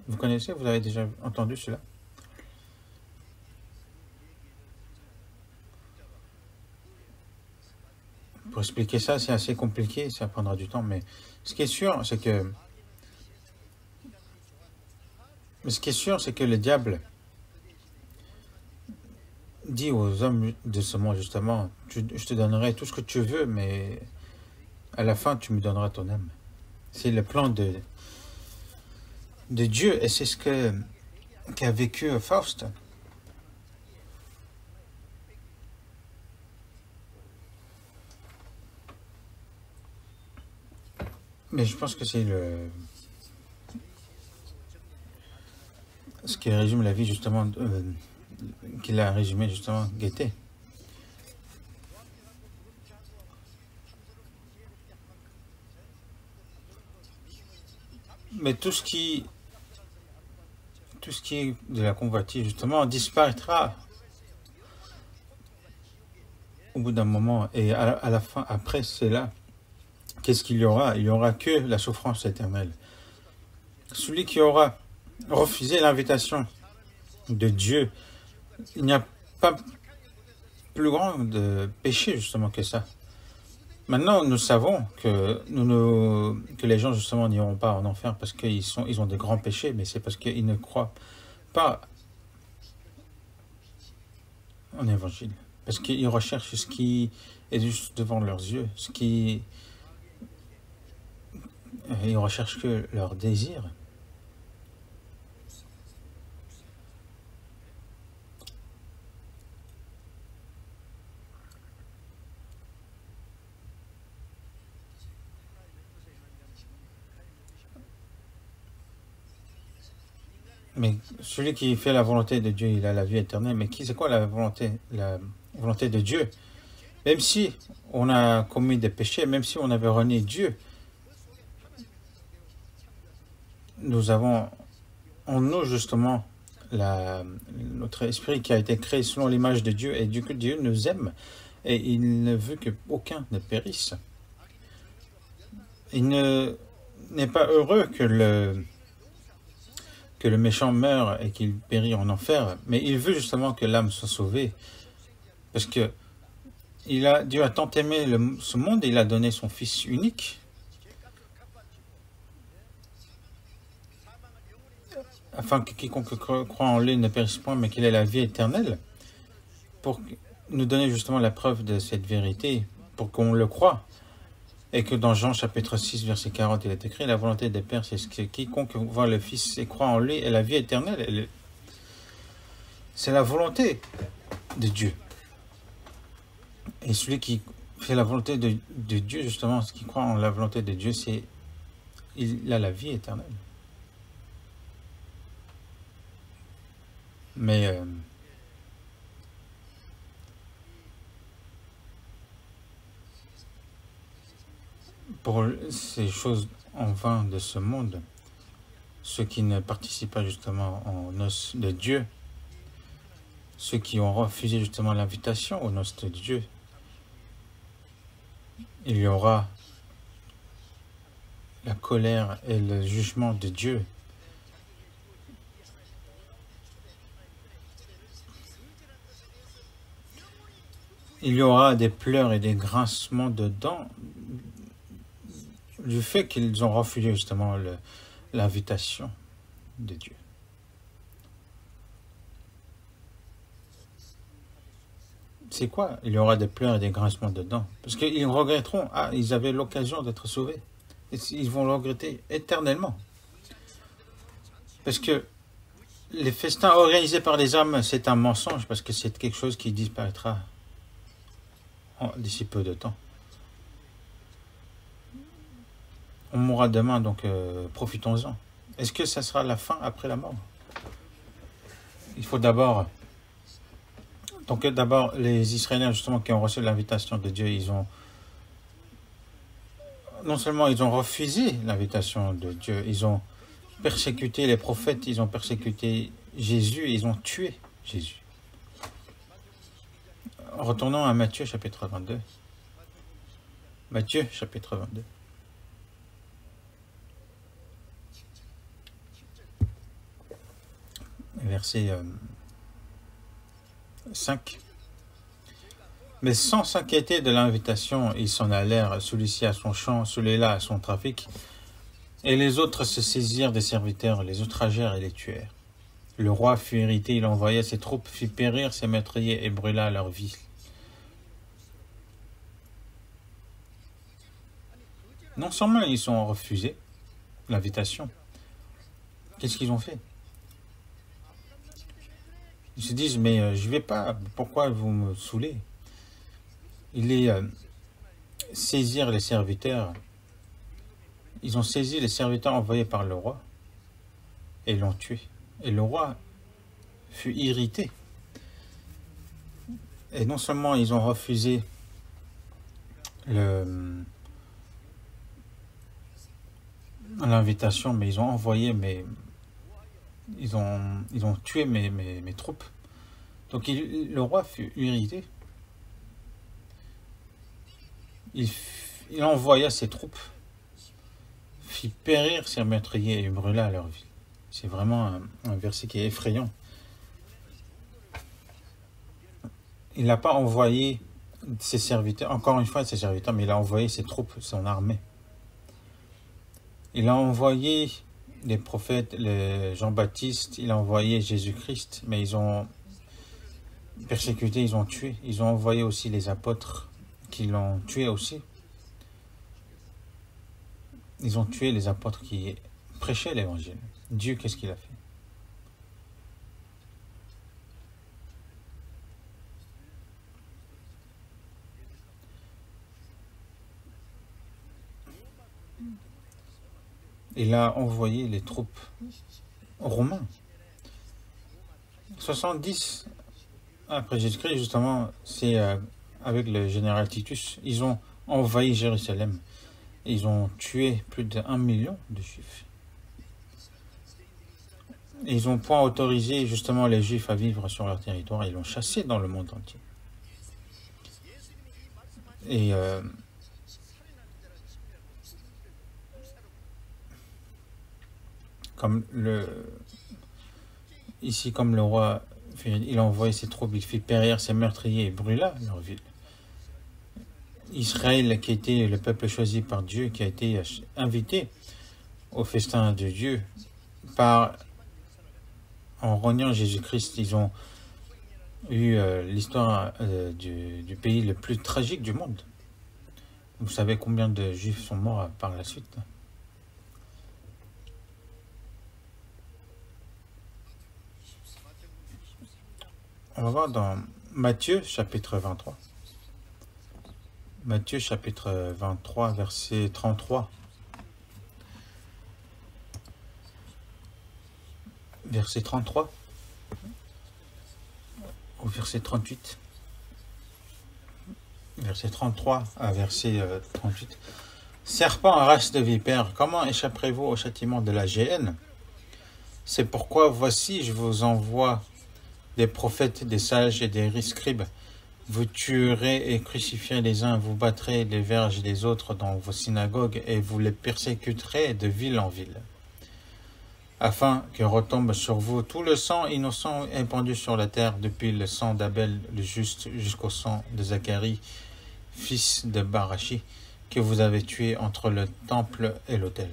Speaker 1: Vous connaissez, vous avez déjà entendu cela? Pour expliquer ça, c'est assez compliqué, ça prendra du temps, mais ce qui est sûr, c'est que le diable dit aux hommes de ce monde, justement, je te donnerai tout ce que tu veux, mais à la fin, tu me donneras ton âme. C'est le plan de Dieu, et c'est ce qu'a vécu Faust. Mais je pense que c'est ce qui résume la vie, justement, qu'il a résumé, justement, Goethe. Mais tout ce qui est de la convoitise, justement, disparaîtra au bout d'un moment. Et à la fin, après cela, qu'est-ce qu'il y aura? Il n'y aura que la souffrance éternelle. Celui qui aura refusé l'invitation de Dieu, il n'y a pas plus grand de péché, justement, que ça. Maintenant, nous savons que les gens, justement, n'iront pas en enfer parce qu'ils ont des grands péchés, mais c'est parce qu'ils ne croient pas en évangile. Parce qu'ils recherchent ce qui est juste devant leurs yeux, ils recherchent que leur désir. Mais celui qui fait la volonté de Dieu, il a la vie éternelle. Mais c'est quoi la volonté de Dieu? Même si on a commis des péchés, même si on avait renié Dieu, nous avons en nous justement notre esprit qui a été créé selon l'image de Dieu, et Dieu nous aime et il ne veut qu'aucun ne périsse. Il n'est pas heureux que le méchant meure et qu'il périt en enfer, mais il veut justement que l'âme soit sauvée, parce que Dieu a tant aimé ce monde, il a donné son Fils unique, afin que quiconque croit en lui ne périsse point, mais qu'il ait la vie éternelle, pour nous donner justement la preuve de cette vérité, pour qu'on le croie. Et que dans Jean chapitre 6, verset 40, il est écrit, la volonté des pères, c'est que quiconque voit le Fils et croit en lui ait la vie éternelle. C'est la volonté de Dieu. Et celui qui fait la volonté de Dieu, justement, ce qui croit en la volonté de Dieu, il a la vie éternelle. Mais pour ces choses en vain de ce monde, ceux qui ne participent pas justement aux noces de Dieu, ceux qui ont refusé justement l'invitation aux noces de Dieu, il y aura la colère et le jugement de Dieu. Il y aura des pleurs et des grincements de dents du fait qu'ils ont refusé justement l'invitation de Dieu. C'est quoi? Il y aura des pleurs et des grincements de dents. Parce qu'ils regretteront, ils avaient l'occasion d'être sauvés. Et ils vont le regretter éternellement. Parce que les festins organisés par les hommes, c'est un mensonge, parce que c'est quelque chose qui disparaîtra d'ici peu de temps. On mourra demain, donc profitons-en. Est-ce que ça sera la fin après la mort? Il faut d'abord... Donc d'abord, les Israéliens, justement, qui ont reçu l'invitation de Dieu, ils ont... Non seulement ils ont refusé l'invitation de Dieu, ils ont persécuté les prophètes, ils ont persécuté Jésus, ils ont tué Jésus. Retournons à Matthieu chapitre 22. Matthieu chapitre 22. Verset 5. Mais sans s'inquiéter de l'invitation, ils s'en allèrent, celui-ci à son champ, celui-là à son trafic, et les autres se saisirent des serviteurs, les outragèrent et les tuèrent. Le roi fut irrité, il envoya ses troupes, fit périr ses meurtriers et brûla leur vie. Non seulement ils ont refusé l'invitation, qu'est-ce qu'ils ont fait? Ils se disent, mais je ne vais pas, pourquoi vous me saoulez? Saisirent les serviteurs. Ils ont saisi les serviteurs envoyés par le roi et l'ont tué. Et le roi fut irrité. Et non seulement ils ont refusé l'invitation, mais ils ont envoyé, ils ont tué mes troupes. Donc le roi fut irrité. Il envoya ses troupes, fit périr ses meurtriers et brûla leur vie. C'est vraiment un verset qui est effrayant. Il n'a pas envoyé ses serviteurs, encore une fois ses serviteurs, mais il a envoyé ses troupes, son armée. Il a envoyé les prophètes, les Jean-Baptiste, il a envoyé Jésus-Christ, mais ils ont persécuté, ils ont tué. Ils ont envoyé aussi les apôtres qui l'ont tué aussi. Ils ont tué les apôtres qui prêchaient l'évangile. Dieu, qu'est-ce qu'il a fait? Il a envoyé les troupes romains. 70 après Jésus-Christ, justement, c'est avec le général Titus, ils ont envahi Jérusalem. Ils ont tué plus d'1 million de Juifs. Et ils n'ont point autorisé justement les Juifs à vivre sur leur territoire. Ils l'ont chassé dans le monde entier. Et ici, comme le roi, il a envoyé ses troupes, il fit périr ses meurtriers et brûla leur ville. Israël, qui était le peuple choisi par Dieu, qui a été invité au festin de Dieu, en reniant Jésus-Christ, ils ont eu l'histoire du pays le plus tragique du monde. Vous savez combien de Juifs sont morts par la suite? On va voir dans Matthieu chapitre 23. Matthieu chapitre 23, verset 33. Verset 33 au verset 38. Verset 33 à verset 38. Serpent, race de vipère, comment échapperez-vous au châtiment de la géhenne? C'est pourquoi voici, je vous envoie des prophètes, des sages et des scribes. Vous tuerez et crucifierez les uns, vous battrez les verges des autres dans vos synagogues et vous les persécuterez de ville en ville, afin que retombe sur vous tout le sang innocent épandu sur la terre, depuis le sang d'Abel le juste jusqu'au sang de Zacharie, fils de Barachi, que vous avez tué entre le temple et l'autel.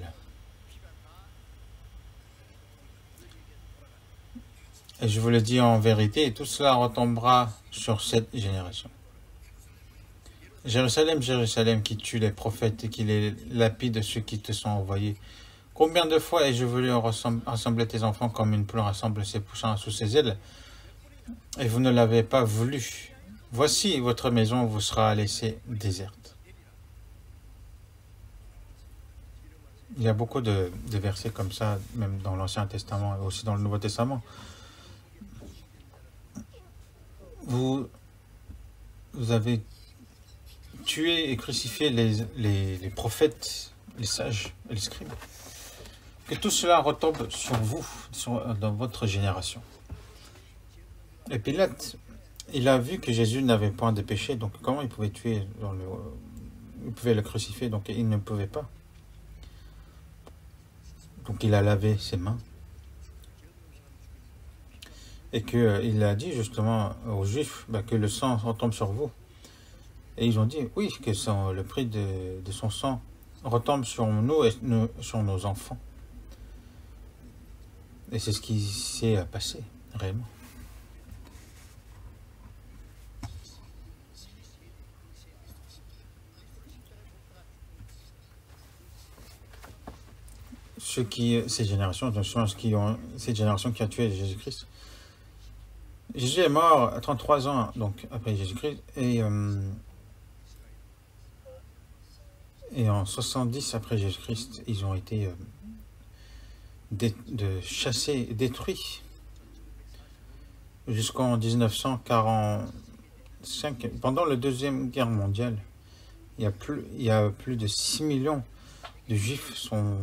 Speaker 1: Et je vous le dis en vérité, tout cela retombera sur cette génération. Jérusalem, Jérusalem, qui tue les prophètes et qui les lapide ceux qui te sont envoyés, Combien de fois ai-je voulu rassembler tes enfants comme une poule rassemble ses poussins sous ses ailes, et vous ne l'avez pas voulu. Voici, votre maison vous sera laissée déserte. Il y a beaucoup de versets comme ça, même dans l'Ancien Testament et aussi dans le Nouveau Testament. Vous avez tué et crucifié les prophètes, les sages et les scribes. Que tout cela retombe sur vous, dans votre génération. Et Pilate, il a vu que Jésus n'avait point de péché, donc comment il pouvait tuer, il pouvait le crucifier, donc il ne pouvait pas. Donc il a lavé ses mains. Et qu'il a dit justement aux Juifs que le sang retombe sur vous. Et ils ont dit, oui, que le prix de son sang retombe sur nous et sur nos enfants. Et c'est ce qui s'est passé, réellement. Ces générations qui ont tué Jésus-Christ. Jésus est mort à 33 ans donc, après Jésus-Christ et en 70 après Jésus-Christ, ils ont été chassés et détruits jusqu'en 1945. Pendant la Deuxième Guerre mondiale, il y a plus de 6 millions de Juifs sont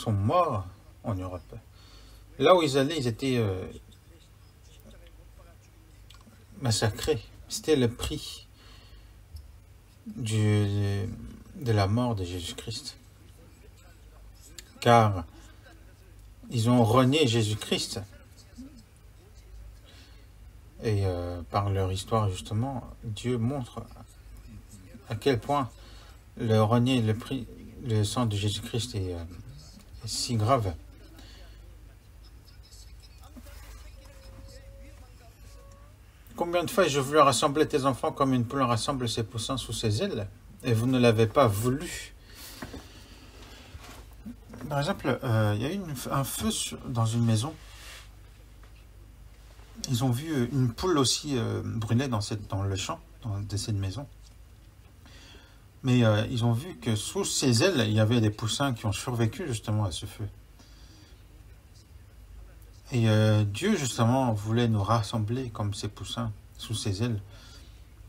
Speaker 1: morts en Europe. Là où ils allaient, ils étaient massacrés. C'était le prix de la mort de Jésus-Christ. Car ils ont renié Jésus-Christ. Et par leur histoire, justement, Dieu montre à quel point le renier le sang de Jésus-Christ est si grave. Combien de fois ai-je voulu rassembler tes enfants comme une poule rassemble ses poussins sous ses ailes, et vous ne l'avez pas voulu. Par exemple, il y a eu un feu dans une maison. Ils ont vu une poule aussi brûler dans le champ de cette maison. Mais ils ont vu que sous ses ailes, il y avait des poussins qui ont survécu justement à ce feu. Et Dieu justement voulait nous rassembler comme ces poussins sous ses ailes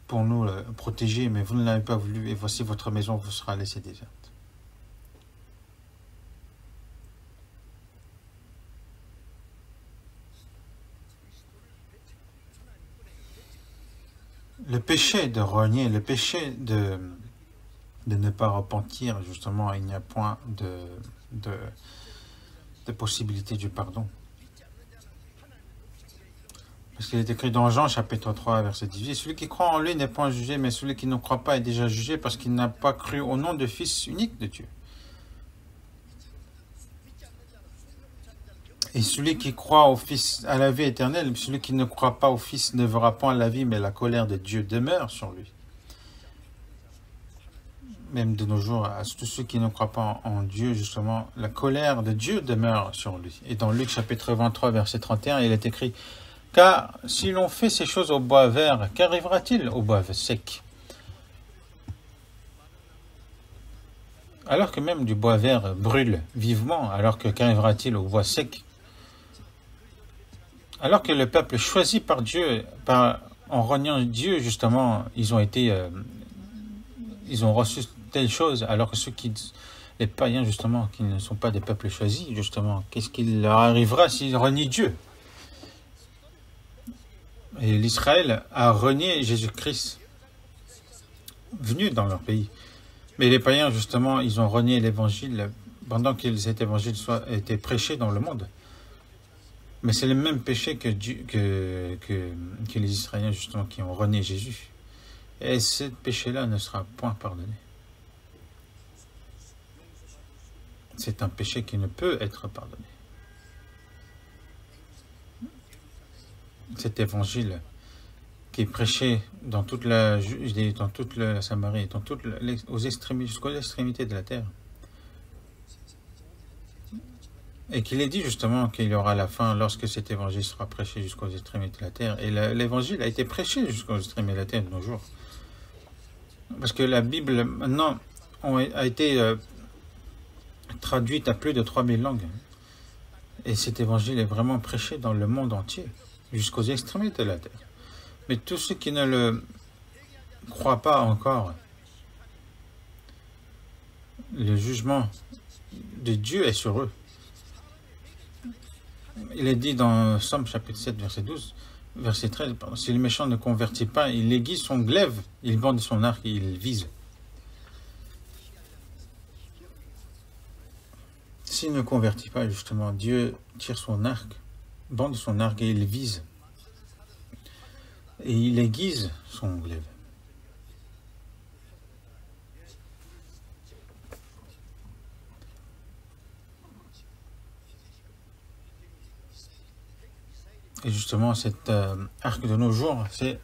Speaker 1: pour nous protéger, mais vous ne l'avez pas voulu, et voici votre maison vous sera laissée déserte. Le péché de renier, le péché de ne pas repentir, justement, il n'y a point de possibilité du pardon. Parce qu'il est écrit dans Jean, chapitre 3, verset 18, « Celui qui croit en lui n'est point jugé, mais celui qui ne croit pas est déjà jugé parce qu'il n'a pas cru au nom du Fils unique de Dieu. » Et celui qui croit au Fils à la vie éternelle, celui qui ne croit pas au Fils ne verra point la vie, mais la colère de Dieu demeure sur lui. Même de nos jours, à tous ceux qui ne croient pas en Dieu, justement, la colère de Dieu demeure sur lui. Et dans Luc chapitre 23, verset 31, il est écrit « Car si l'on fait ces choses au bois vert, qu'arrivera-t-il au bois sec ?» Alors que même du bois vert brûle vivement, alors que qu'arrivera-t-il au bois sec? Alors que le peuple choisi par Dieu, en reniant Dieu, justement, ils ont reçu telle chose, alors que les païens, justement, qui ne sont pas des peuples choisis, justement, qu'est-ce qu'il leur arrivera s'ils renient Dieu? Et l'Israël a renié Jésus-Christ, venu dans leur pays. Mais les païens, justement, ils ont renié l'évangile pendant que cet évangile était prêché dans le monde. Mais c'est le même péché que les Israéliens, justement, qui ont renié Jésus. Et ce péché-là ne sera point pardonné. C'est un péché qui ne peut être pardonné. Cet évangile qui est prêché dans toute la Judée, dans toute la Samarie, jusqu'aux extrémités de la terre, Et qu'il est dit justement qu'il y aura la fin lorsque cet évangile sera prêché jusqu'aux extrémités de la terre. Et l'évangile a été prêché jusqu'aux extrémités de la terre de nos jours. Parce que la Bible, maintenant, a été traduite à plus de 3000 langues. Et cet évangile est vraiment prêché dans le monde entier, jusqu'aux extrémités de la terre. Mais tous ceux qui ne le croient pas encore, le jugement de Dieu est sur eux. Il est dit dans Somme chapitre 7, verset 12, verset 13, « Si le méchant ne convertit pas, il aiguise son glaive, il bande son arc et il vise. » S'il ne convertit pas, justement, Dieu tire son arc, bande son arc et il vise. Et il aiguise son glaive. Et justement, cet arc de nos jours, c'est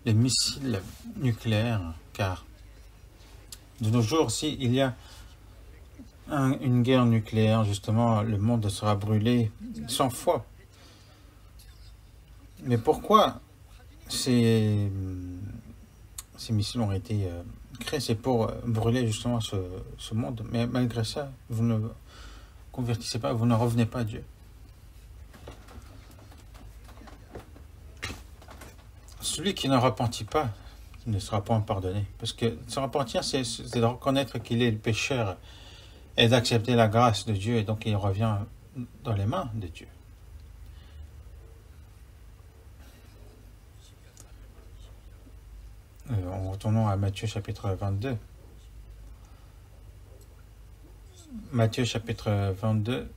Speaker 1: les missiles nucléaires, car de nos jours, s'il y a une guerre nucléaire, justement, le monde sera brûlé 100 fois. Mais pourquoi ces missiles ont été créés? C'est pour brûler justement ce monde. Mais malgré ça, vous ne convertissez pas, vous ne revenez pas à Dieu. Celui qui ne repentit pas ne sera pas pardonné. Parce que se repentir, c'est de reconnaître qu'il est le pécheur et d'accepter la grâce de Dieu. Et donc il revient dans les mains de Dieu. En retournant à Matthieu chapitre 22. Matthieu chapitre 22.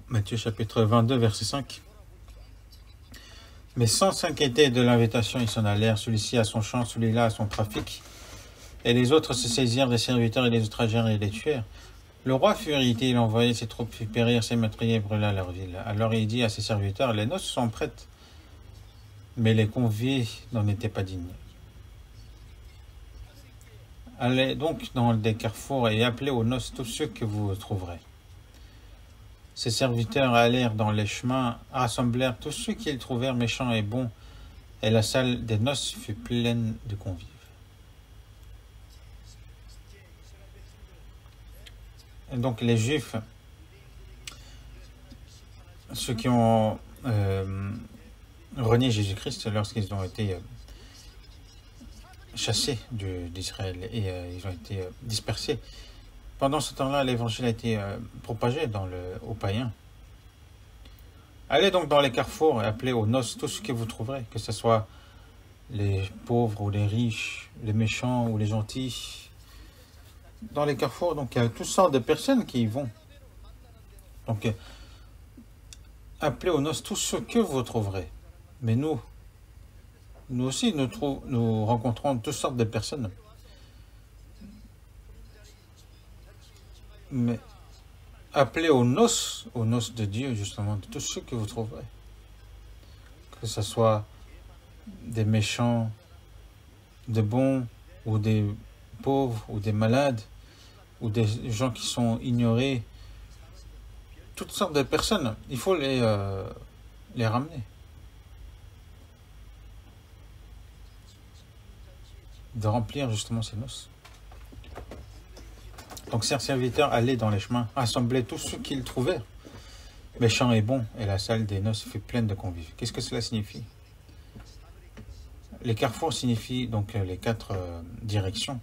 Speaker 1: Matthieu chapitre 22, verset 5. Mais sans s'inquiéter de l'invitation, ils s'en allèrent, celui-ci à son champ, celui-là à son trafic. Et les autres se saisirent des serviteurs et les outragèrent et les tuèrent. Le roi fut irrité, il envoya ses troupes, fit périr ses meurtriers et brûla leur ville. Alors il dit à ses serviteurs, les noces sont prêtes, mais les conviés n'en étaient pas dignes. Allez donc dans des carrefours et appelez aux noces tous ceux que vous trouverez. Ses serviteurs allèrent dans les chemins, rassemblèrent tous ceux qu'ils trouvèrent méchants et bons, et la salle des noces fut pleine de convives. Et donc les Juifs, ceux qui ont renié Jésus-Christ lorsqu'ils ont été chassés d'Israël et ils ont été dispersés. Pendant ce temps-là, l'évangile a été propagé aux païens. Allez donc dans les carrefours et appelez aux noces tout ce que vous trouverez, que ce soit les pauvres ou les riches, les méchants ou les gentils. Dans les carrefours, donc il y a toutes sortes de personnes qui y vont. Donc, appelez aux noces tout ce que vous trouverez. Mais nous aussi, nous rencontrons toutes sortes de personnes. Mais appelez aux noces de Dieu, justement, de tout ce que vous trouverez. Que ce soit des méchants, des bons, ou des pauvres, ou des malades, ou des gens qui sont ignorés. Toutes sortes de personnes. Il faut les ramener. De remplir justement ces noces. Donc ces serviteurs allaient dans les chemins, rassemblaient tous ceux qu'ils trouvèrent, méchants et bons, et la salle des noces fut pleine de convives. Qu'est-ce que cela signifie? Les carrefours signifient donc les 4 directions.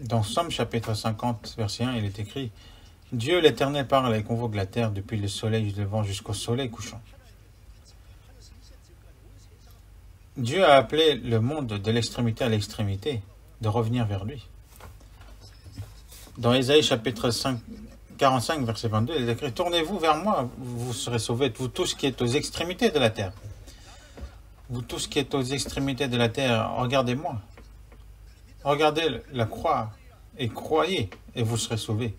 Speaker 1: Dans Somme chapitre 50, verset 1, il est écrit « Dieu l'Éternel parle et convoque la terre depuis le soleil du levant jusqu'au soleil couchant. » Dieu a appelé le monde de l'extrémité à l'extrémité, de revenir vers lui. Dans Ésaïe chapitre 45, verset 22, il est écrit « Tournez-vous vers moi, vous serez sauvés, vous tous qui êtes aux extrémités de la terre. Vous tous qui êtes aux extrémités de la terre, regardez-moi. Regardez la croix et croyez, et vous serez sauvés. »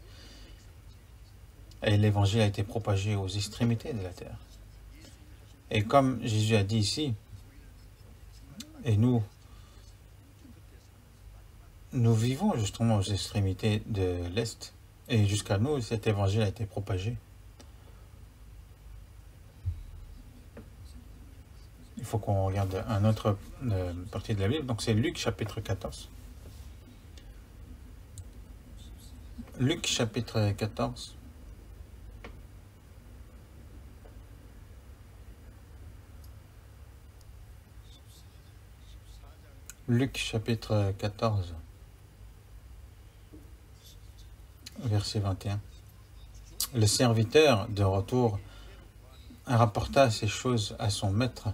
Speaker 1: Et l'évangile a été propagé aux extrémités de la terre. Et comme Jésus a dit ici, et nous nous vivons justement aux extrémités de l'Est. Et jusqu'à nous, cet évangile a été propagé. Il faut qu'on regarde un autre partie de la Bible. Donc c'est Luc chapitre 14. Luc chapitre 14. Luc chapitre 14, verset 21. Le serviteur, de retour, rapporta ces choses à son maître.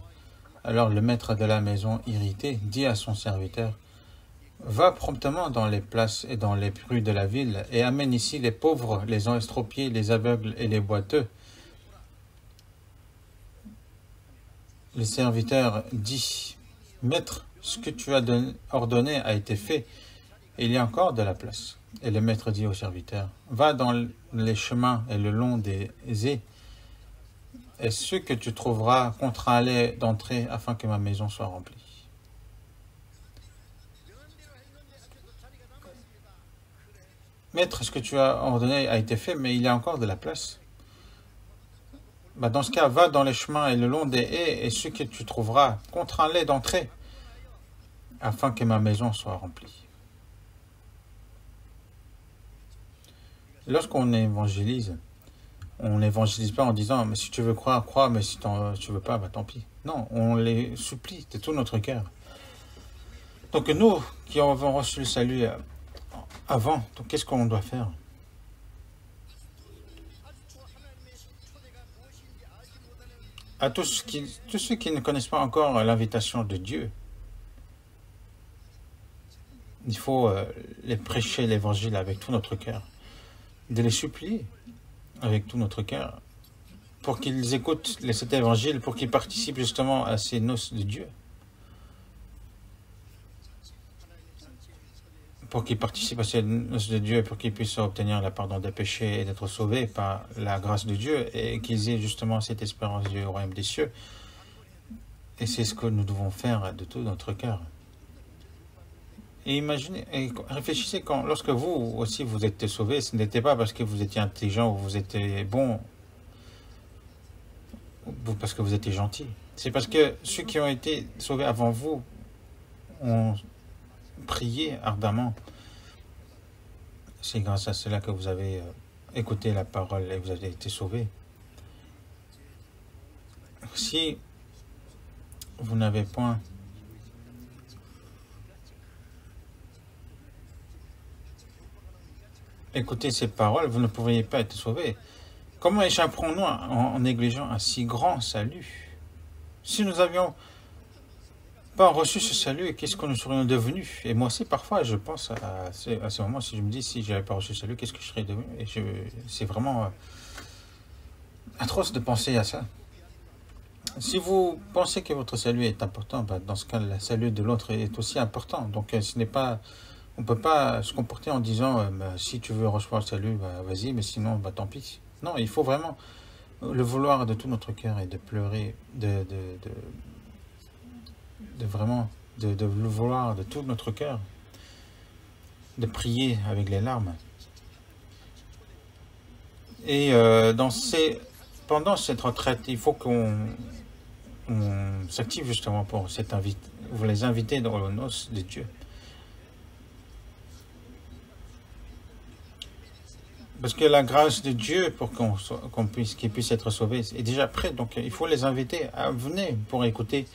Speaker 1: Alors le maître de la maison, irrité, dit à son serviteur, « Va promptement dans les places et dans les rues de la ville, et amène ici les pauvres, les estropiés, les aveugles et les boiteux. » Le serviteur dit, « Maître, ce que tu as ordonné a été fait, et il y a encore de la place. » Et le maître dit au serviteur, « Va dans les chemins et le long des ais, et ceux que tu trouveras, contrains-les d'entrer afin que ma maison soit remplie. » Maître, ce que tu as ordonné a été fait, mais il y a encore de la place. Dans ce cas, va dans les chemins et le long des haies, et ceux que tu trouveras, contrains-les d'entrer afin que ma maison soit remplie. Lorsqu'on évangélise, on n'évangélise pas en disant « mais si tu veux croire, crois, mais si tu veux pas, tant pis ». Non, on les supplie de tout notre cœur. Donc nous, qui avons reçu le salut avant, donc qu'est-ce qu'on doit faire? À tous ceux qui ne connaissent pas encore l'invitation de Dieu, il faut les prêcher l'évangile avec tout notre cœur, de les supplier avec tout notre cœur, pour qu'ils écoutent cet évangile, pour qu'ils participent justement à ces noces de Dieu, pour qu'ils participent à ces noces de Dieu, pour qu'ils puissent obtenir la pardon des péchés et d'être sauvés par la grâce de Dieu, et qu'ils aient justement cette espérance du royaume des cieux. Et c'est ce que nous devons faire de tout notre cœur. Et imaginez, et réfléchissez lorsque vous aussi vous êtes sauvés, ce n'était pas parce que vous étiez intelligent ou vous étiez bon, ou parce que vous étiez gentil. C'est parce que ceux qui ont été sauvés avant vous ont prié ardemment. C'est grâce à cela que vous avez écouté la parole et vous avez été sauvés. Si vous n'avez point écouté ces paroles, vous ne pourriez pas être sauvés. Comment échapperons-nous en négligeant un si grand salut? Si nous n'avions pas reçu ce salut, qu'est-ce que nous serions devenus? Et moi aussi, parfois, je pense à ce moment, si je me dis, si je n'avais pas reçu ce salut, qu'est-ce que je serais devenu? Et c'est vraiment atroce de penser à ça. Si vous pensez que votre salut est important, dans ce cas, le salut de l'autre est aussi important. Donc, ce n'est pas... On ne peut pas se comporter en disant si tu veux recevoir le salut, vas-y, mais sinon, tant pis. Non, il faut vraiment le vouloir de tout notre cœur et de pleurer, vraiment le vouloir de tout notre cœur, de prier avec les larmes. Et pendant cette retraite, il faut qu'on s'active justement pour vous les inviter dans le noces de Dieu. Parce que la grâce de Dieu, pour qu'ils puissent être sauvés, est déjà prête. Donc, il faut les inviter à venir pour écouter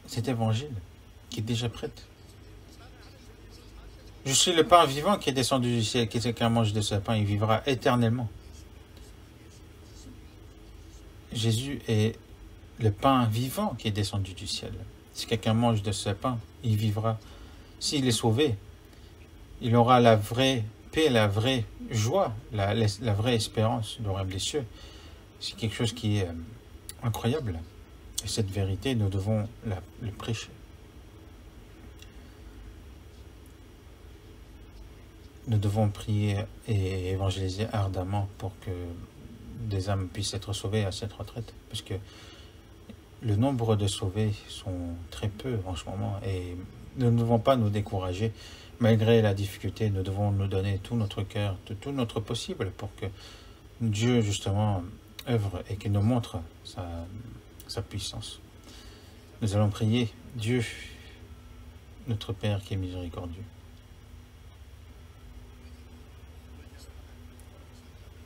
Speaker 1: cet évangile qui est déjà prêt. Je suis le pain vivant qui est descendu du ciel, qui quelqu'un mange de ce pain, il vivra éternellement. Jésus est le pain vivant qui est descendu du ciel. Si quelqu'un mange de ce pain, il vivra. S'il est sauvé, il aura la vraie paix, la vraie joie, la vraie espérance du royaume des cieux. C'est quelque chose qui est incroyable. Et cette vérité, nous devons le prêcher. Nous devons prier et évangéliser ardemment pour que des âmes puissent être sauvées à cette retraite. Parce que le nombre de sauvés sont très peu en ce moment. Et nous ne devons pas nous décourager. Malgré la difficulté, nous devons nous donner tout notre cœur, tout notre possible pour que Dieu, justement, œuvre et qu'il nous montre sa puissance. Nous allons prier Dieu, notre Père qui est miséricordieux.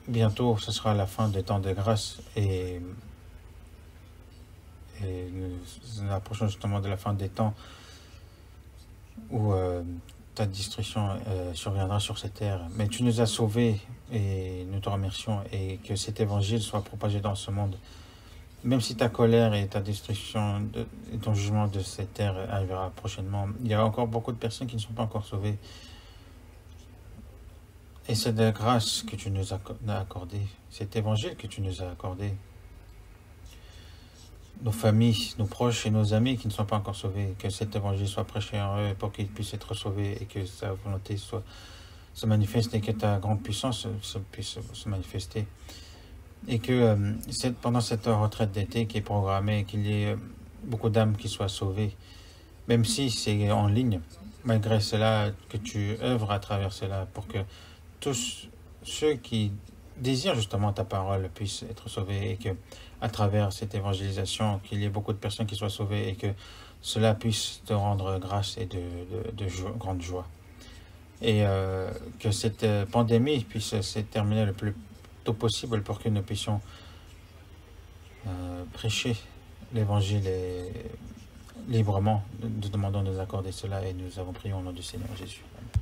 Speaker 1: Bientôt, ce sera la fin des temps de grâce et nous approchons justement de la fin des temps où ta destruction surviendra sur cette terre. Mais tu nous as sauvés et nous te remercions, et que cet évangile soit propagé dans ce monde. Même si ta colère et ta destruction et ton jugement de cette terre arrivera prochainement, il y a encore beaucoup de personnes qui ne sont pas encore sauvées. Et cette grâce que tu nous as accordée, cet évangile que tu nous as accordé, nos familles, nos proches et nos amis qui ne sont pas encore sauvés, que cet évangile soit prêché en eux pour qu'ils puissent être sauvés et que sa volonté se manifeste et que ta grande puissance puisse se manifester. Et que pendant cette retraite d'été qui est programmée, qu'il y ait beaucoup d'âmes qui soient sauvées, même si c'est en ligne, malgré cela, que tu œuvres à travers cela pour que tous ceux qui désirent justement ta parole puissent être sauvés, et que à travers cette évangélisation, qu'il y ait beaucoup de personnes qui soient sauvées et que cela puisse te rendre grâce et de grande joie. Et que cette pandémie puisse se terminer le plus tôt possible pour que nous puissions prêcher l'évangile librement. Nous demandons de nous accorder cela et nous avons prié au nom du Seigneur Jésus. Amen.